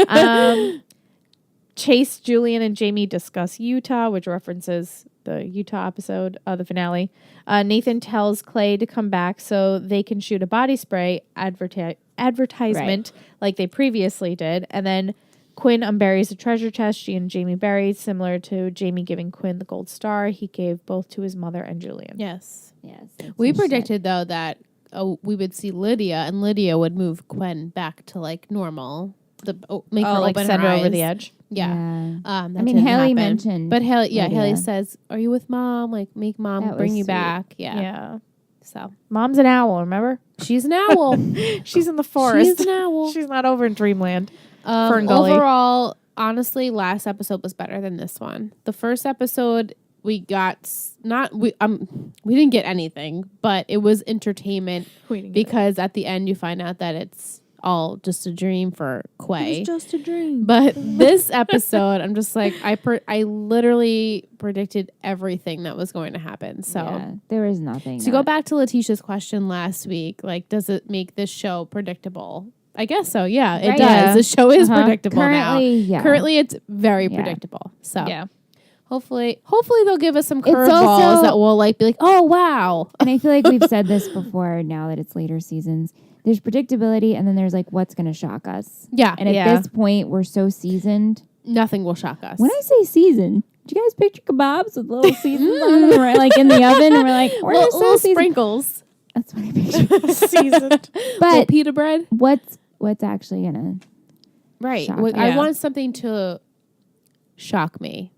Chase, Julian, and Jamie discuss Utah, which references the Utah episode, the finale. Nathan tells Clay to come back so they can shoot a body spray advertisement like they previously did. And then Quinn unburies a treasure chest she and Jamie buried, similar to Jamie giving Quinn the gold star he gave both to his mother and Julian. Yes. Yes. that's We what she said. predicted, though, that we would see Lydia, and Lydia would move Gwen back to, like, normal. Make her like open send her her over eyes. the edge. Yeah. Yeah. That I mean, didn't Haley happen. mentioned But Haley Lydia. says, "Are you with mom? Like, make mom That bring was you sweet. back." Yeah. Yeah. So Mom's an owl, remember? she's an owl. She's in the forest. She's an owl. She's not over in Dreamland. Fern Gully. Overall, honestly, last episode was better than this one. The first episode we got we didn't get anything, but it was entertainment because at the end you find out that it's all just a dream for Quay. just a dream. But this episode, I'm just like I literally predicted everything that was going to happen. So Yeah, there was nothing. to go back to Letitia's question last week, like, does it make this show predictable? I guess so. Yeah, it Right. does. Yeah. The show is Uh-huh. predictable Currently, now. yeah. Currently, it's very Yeah. predictable. So Yeah. hopefully they'll give us some It's curveballs also- that will like be like, oh wow. And I feel like we've said this before now that it's later seasons. There's predictability and then there's like what's going to shock us. Yeah, And at Yeah. this point, we're so seasoned. nothing will shock us. When I say seasoned, do you guys picture kebabs with little seasons on them? We're like in the oven and we're like, we're little, so little seasoned. sprinkles, That's what I picture. Seasoned. little But pita bread. what's actually going to... Right. Shock What- us. I Yeah. want something to shock me,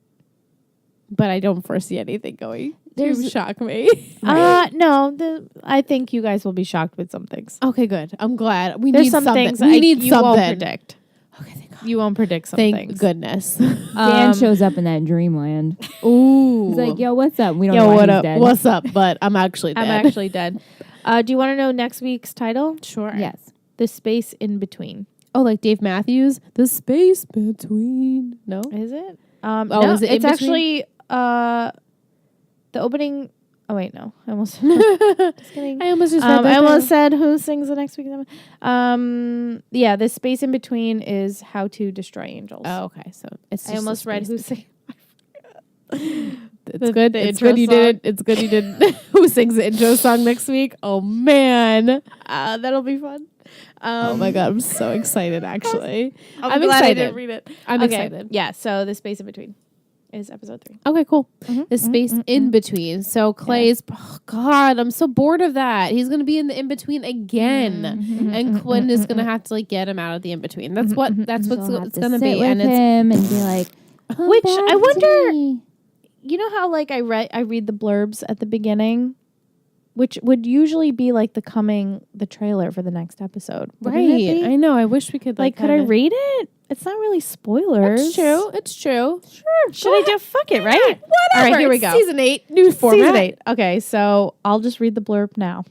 but I don't foresee anything going to There's- shock me. No, I think you guys will be shocked with some things. Okay, good. I'm glad. We There's need some something. things We need you won't something. predict. Okay, thank God. You won't predict some Thank things. goodness. Dan shows up in that dreamland. Ooh. He's like, yo, what's up? We don't Yo, know why what he's up? dead. What's up? But I'm actually dead. I'm actually dead. Do you want to know next week's title? Sure. Yes. The Space in Between. Oh, like Dave Matthews, The Space Between. No? Is it? Oh, No, is it in it's between? actually the opening. Oh wait, no. I almost just kidding. I almost just read that I almost down. said who sings the next week's episode. Yeah, the Space in Between is How to Destroy Angels. Oh, okay. So it's I just almost the read space who sings. It's good. the It's intro good you song. did it. It's good you did. Who sings the intro song next week? Oh man! That'll be fun. Oh my god! I'm so excited. Actually, I'm glad excited. I didn't read it. I'm Okay, excited. Yeah, so the Space in Between is episode 3. Okay, cool. The space in between. So Clay's. Oh God, I'm so bored of that. He's gonna be in the in between again, and Quinn is gonna have to like get him out of the in between. That's what. That's So what's I'll have it's to gonna sit be. with And it's him and be like, "Come Which back I to wonder- me." You know how like I read the blurbs at the beginning, which would usually be like the trailer for the next episode. Wouldn't it right. be? I know. I wish we could Like, could I read it? It's not really spoilers. It's true. It's true. Should I do? Fuck it, right? Whatever. All right, here we It's go. Season 8, new format. Season 8. Okay, so I'll just read the blurb now.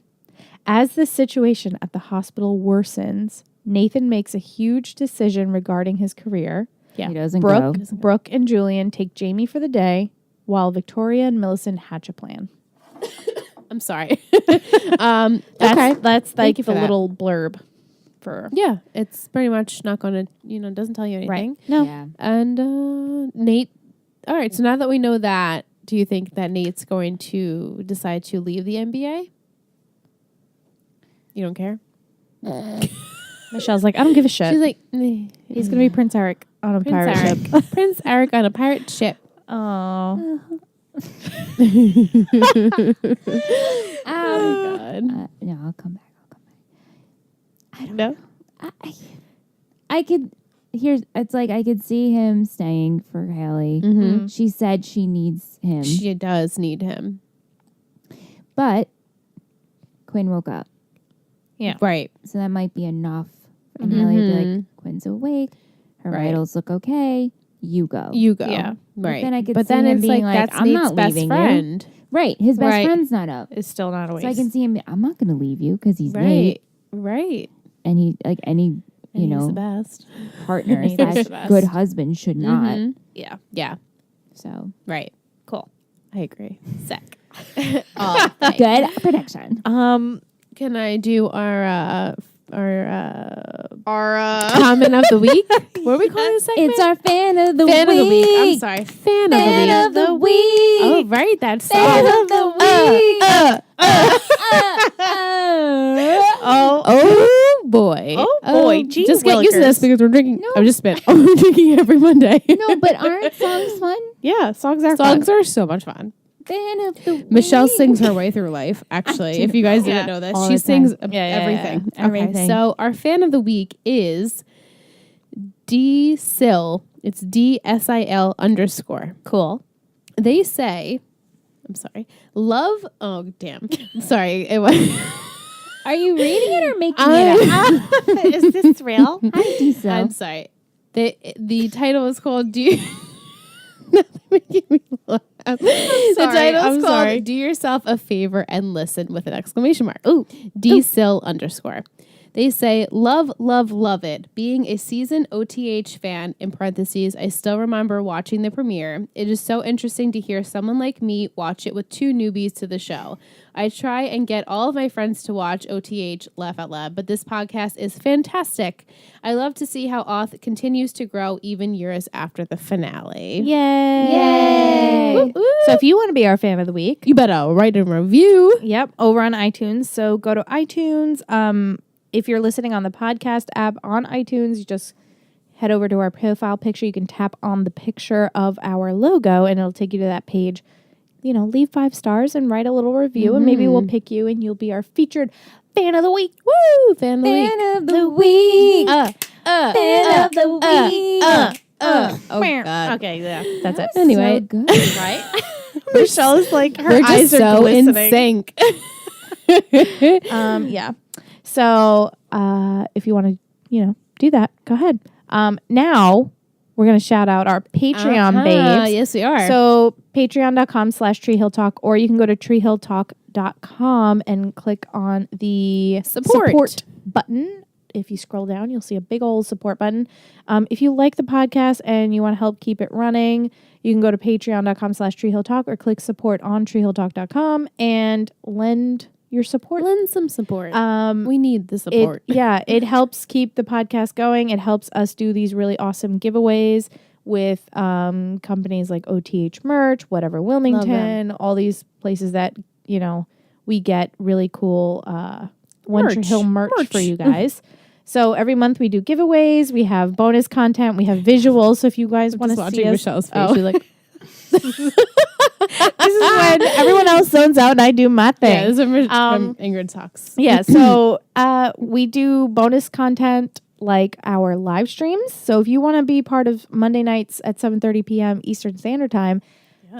As the situation at the hospital worsens, Nathan makes a huge decision regarding his career. Yeah. He doesn't go. Brooke and Julian take Jamie for the day, while Victoria and Millicent hatch a plan. I'm sorry. That's, Okay. That's Thank like you for the that. little blurb for Yeah, it's pretty much not going to, doesn't tell you anything. No. Yeah. And Nate, all right, so now that we know that, do you think that Nate's going to decide to leave the NBA? You don't care? Michelle's like, I don't give a shit. She's like, He's gonna be Prince Eric on a pirate Prince ship. Eric. Prince Eric on a pirate ship. Oh, my god. No, I'll come back. I don't No? know. I could. It's like I could see him staying for Haley. Mm-hmm. She said she needs him, She does need him. but Quinn woke up, Right. so that might be enough. And Haley would be like, Mhm. "Quinn's awake. Her Right. vitals look okay. You go." You go. Yeah. Right. then I could but see then him it's being like like, that's "I'm Nate's not best leaving you." friend. Right. His best Right. friend's not up, It's still not awake. so I can see him. I'm not going to leave you because he's Nate, Right. and he like any And he's the best. partner He's slash the best. good husband should not. Mhm. Yeah. Yeah. So Right. Cool. I agree. Sick. Oh, good protection. can I do our Our comment of the week? What are we calling this segment? It's our fan of the fan week. of the week. I'm sorry. Fan Fan of the of week. the week. Oh, right. That's Fan of the week. Oh boy. Oh, boy. Gee Just get used to this willikers. because we're drinking. No. I'm just spit. We're drinking every Monday. No, but aren't songs fun? yeah, songs are Songs are so much fun. Fan of the week. Michelle sings her way through life, actually. If you guys didn't know this, All she the sings time. everything. yeah. Everything. Okay, so our fan of the week is DSIL. It's DSIL_. cool. They say, I'm sorry, love. Oh, damn. Sorry. It was. Are you reading it or making it up? Is this real? Hi, Diesel. I'm sorry. The title is called Do You Nothing making me laugh. The title's I'm called sorry. Do Yourself a Favor and Listen with an exclamation mark. Ooh. DSIL_. They say, love, love, love it. Being a seasoned OTH fan, in parentheses, I still remember watching the premiere. It is so interesting to hear someone like me watch it with two newbies to the show. I try and get all of my friends to watch OTH, laugh out loud, but this podcast is fantastic. I love to see how Auth continues to grow even years after the finale. Yay. Yay. So if you want to be our fan of the week, You better write a review. yep, over on iTunes. So go to iTunes. If you're listening on the podcast app on iTunes, you just head over to our profile picture. You can tap on the picture of our logo and it'll take you to that page. You know, leave 5 stars and write a little review and maybe we'll pick you and you'll be our featured fan of the week. Woo! Fan of the week. Fan of the week. Fan of the week. Oh, God. Okay, yeah, that's it. Anyway. So good. Right? Michelle's like, her We're eyes just are so in glistening. sync. Yeah. So if you want to, do that, go ahead. Now we're going to shout out our Patreon babes. Yes, we are. So patreon.com/treehilltalk, or you can go to treehilltalk.com and click on the Support. button. If you scroll down, you'll see a big old support button. If you like the podcast and you want to help keep it running, you can go to patreon.com/treehilltalk or click support on treehilltalk.com and lend your support. lend some support. Um, We need the support. it helps keep the podcast going. It helps us do these really awesome giveaways with companies like OTH Merch, Whatever Wilmington, all these places that, we get really cool One Tree Hill merch for you guys. So every month we do giveaways. We have bonus content. We have visuals. So if you guys want to see watching us, Michelle's face. She's like, this is when everyone else zones out and I do my thing. yeah, this is when Ingrid talks. Yeah, so we do bonus content like our live streams. So if you want to be part of Monday nights at 7:30 p.m. Eastern Standard Time,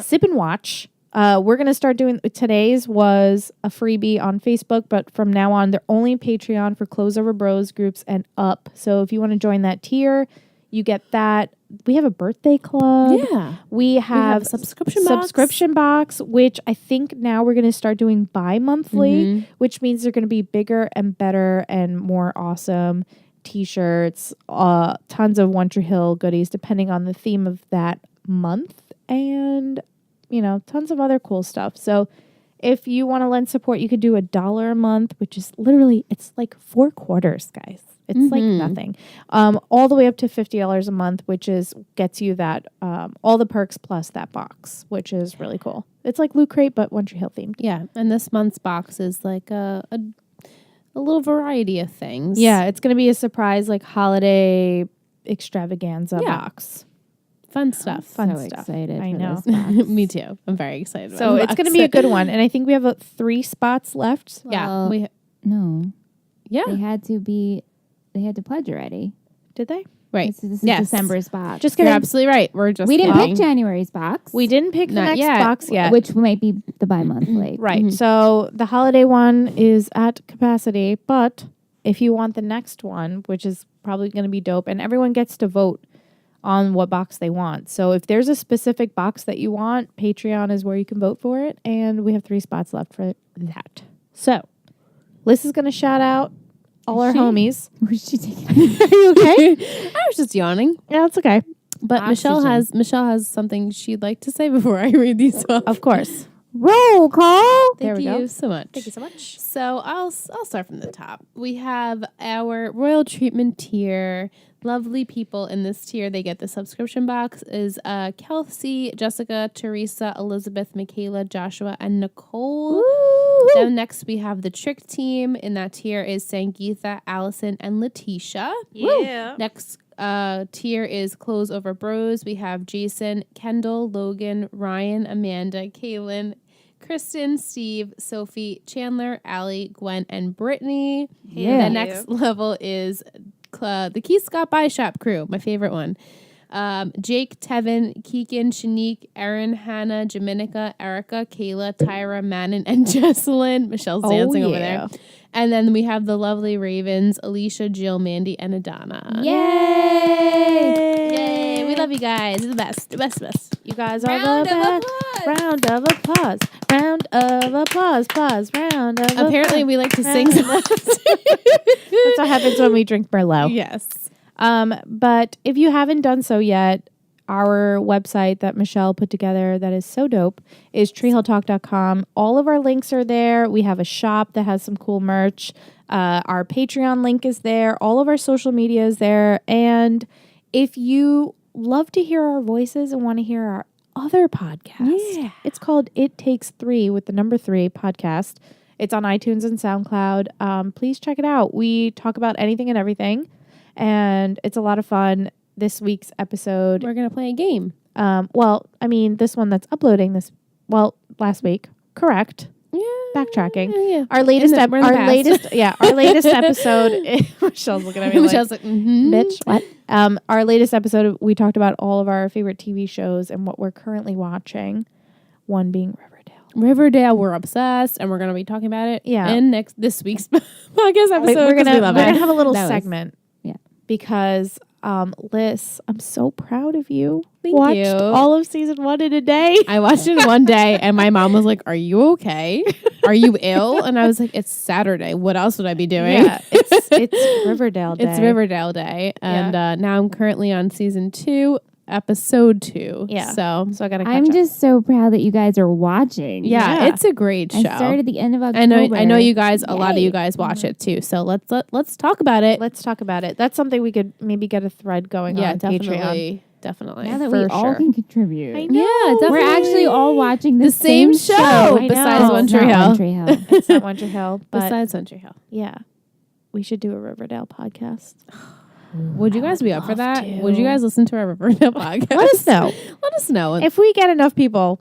sip and watch. We're going to start doing, today's was a freebie on Facebook, but from now on, they're only Patreon for Close Over Bros groups and up. So if you want to join that tier, you get that. We have a birthday club. Yeah. We have a subscription box, which I think now we're going to start doing bi-monthly, which means they're going to be bigger and better and more awesome t-shirts, tons of One Tree Hill goodies depending on the theme of that month, and tons of other cool stuff. So if you want to lend support, you could do $1 a month, which is literally, it's like 4 quarters, guys. It's like nothing. All the way up to $50 a month, which gets you that all the perks plus that box, which is really cool. It's like Loot Crate, but One Tree Hill themed. Yeah, and this month's box is like a little variety of things. Yeah, it's going to be a surprise like holiday extravaganza box. Fun stuff. Fun so stuff. excited. I for know. this box. Me too. I'm very excited. So about it's going to the be a box. good one. And I think we have 3 spots left. Yeah. Well, No, Yeah. they had to pledge already. Did they? Right. This is Yes. December's box. Just You're kidding. absolutely right. We're just we didn't kidding. pick January's box. We didn't pick the Not next yet. box yet. which might be the bi-monthly. Right. Mhm. So the holiday one is at capacity, but if you want the next one, which is probably going to be dope, and everyone gets to vote on what box they want. So if there's a specific box that you want, Patreon is where you can vote for it, and we have 3 spots left for that. So Liz is going to shout out all our She? homies. Was she taking? Are you okay? I was just yawning. Yeah, it's okay. But Oxygen. Michelle has something she'd like to say before I read these off. Of course. Roll call. There Thank we you go. so much. Thank you so much. So I'll start from the top. We have our royal treatment tier. Lovely people in this tier. They get the subscription box is Kelsey, Jessica, Teresa, Elizabeth, Michaela, Joshua, and Nicole. Then next we have the trick team. In that tier is Sangeetha, Allison, and Letitia. Yeah. Next tier is Clothes Over Bros. We have Jason, Kendall, Logan, Ryan, Amanda, Kaylin, Kristen, Steve, Sophie, Chandler, Allie, Gwen, and Brittany. Yeah. The next level is the Key Scott Buy Shop crew, my favorite one. Jake, Tevin, Keegan, Shanique, Erin, Hannah, Jaminica, Erica, Kayla, Tyra, Manon, and Jesselyn. Michelle's dancing over there. And then we have the lovely Ravens, Alicia, Jill, Mandy, and Adana. Yay! We love you guys. You're the best. The best, best. You guys are the best. Round of applause. Round of applause. Applause. Round of Apparently, we like to sing. That's what happens when we drink Merlot. Yes. But if you haven't done so yet, our website that Michelle put together that is so dope is treehilltalk.com. All of our links are there. We have a shop that has some cool merch. Our Patreon link is there. All of our social media is there. And if you love to hear our voices and want to hear our other podcast, it's called It Takes 3 with the number 3 podcast. It's on iTunes and SoundCloud. Please check it out. We talk about anything and everything, and it's a lot of fun. This week's episode, We're going to play a game. this one that's uploading last week. Correct. Yeah. Backtracking. Yeah. Our latest, we're in the past. our latest episode. Michelle's looking at me Michelle's like, bitch, what? Our latest episode, we talked about all of our favorite TV shows and what we're currently watching. One being Riverdale, we're obsessed, and we're going to be talking about it in this week's podcast episode. We're 'cause we love gonna it. have a little That was- segment. yeah. Because Liz, I'm so proud of you. Thank Watched you. all of season 1 in a day. I watched it one day, and my mom was like, "Are you okay? Are you ill?" And I was like, "It's Saturday. What else would I be doing?" Yeah, it's Riverdale Day. It's Riverdale Day, and now I'm currently on season 2, episode 2. Yeah. So So I gotta catch I'm up. just so proud that you guys are watching. yeah, it's a great show. I started at the end of October. I know you guys. A lot of Yay. you guys watch it too. So let's talk about it. Let's talk about it. That's something we could maybe get a thread going Yeah, on Patreon. definitely. Now that for we all sure. can contribute. I know. Yeah, definitely. We're actually all watching the same show. I Besides know. One It's not Tree Hill. One Tree Hill. It's not Winter Hill, but Besides One Tree Hill. yeah, we should do a Riverdale podcast. Would you guys be up for love that? to. Would you guys listen to our Riverdale podcast? Let us know. Let us know. If we get enough people,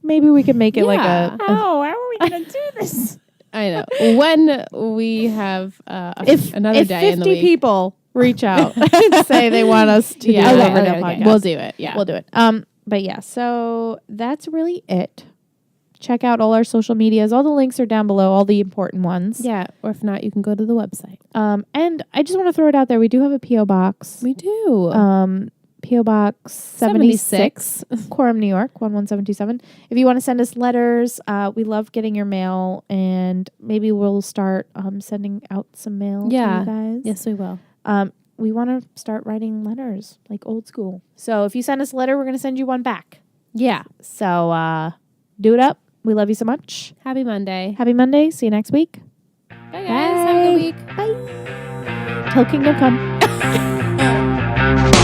maybe we can make it like Yeah. a How are we going to do this? I know. When we have another if day in the 50 week. people reach out and say they want us to do Yeah. a Okay, Riverdale okay. podcast, We'll do it. Yeah. We'll do it. But yeah, so that's really it. Check out all our social medias. All the links are down below, all the important ones. Yeah. Or if not, you can go to the website. And I just want to throw it out there. We do have a P.O. box. We do. P.O. Box 76, Coram, New York, 11727. If you want to send us letters, we love getting your mail, and maybe we'll start sending out some mail to you guys. Yes, we will. We want to start writing letters like old school. So if you send us a letter, we're going to send you one back. Yeah. So do it up. We love you so much. Happy Monday. Happy Monday. See you next week. Bye, guys. Have a good week. Bye. Till kingdom come.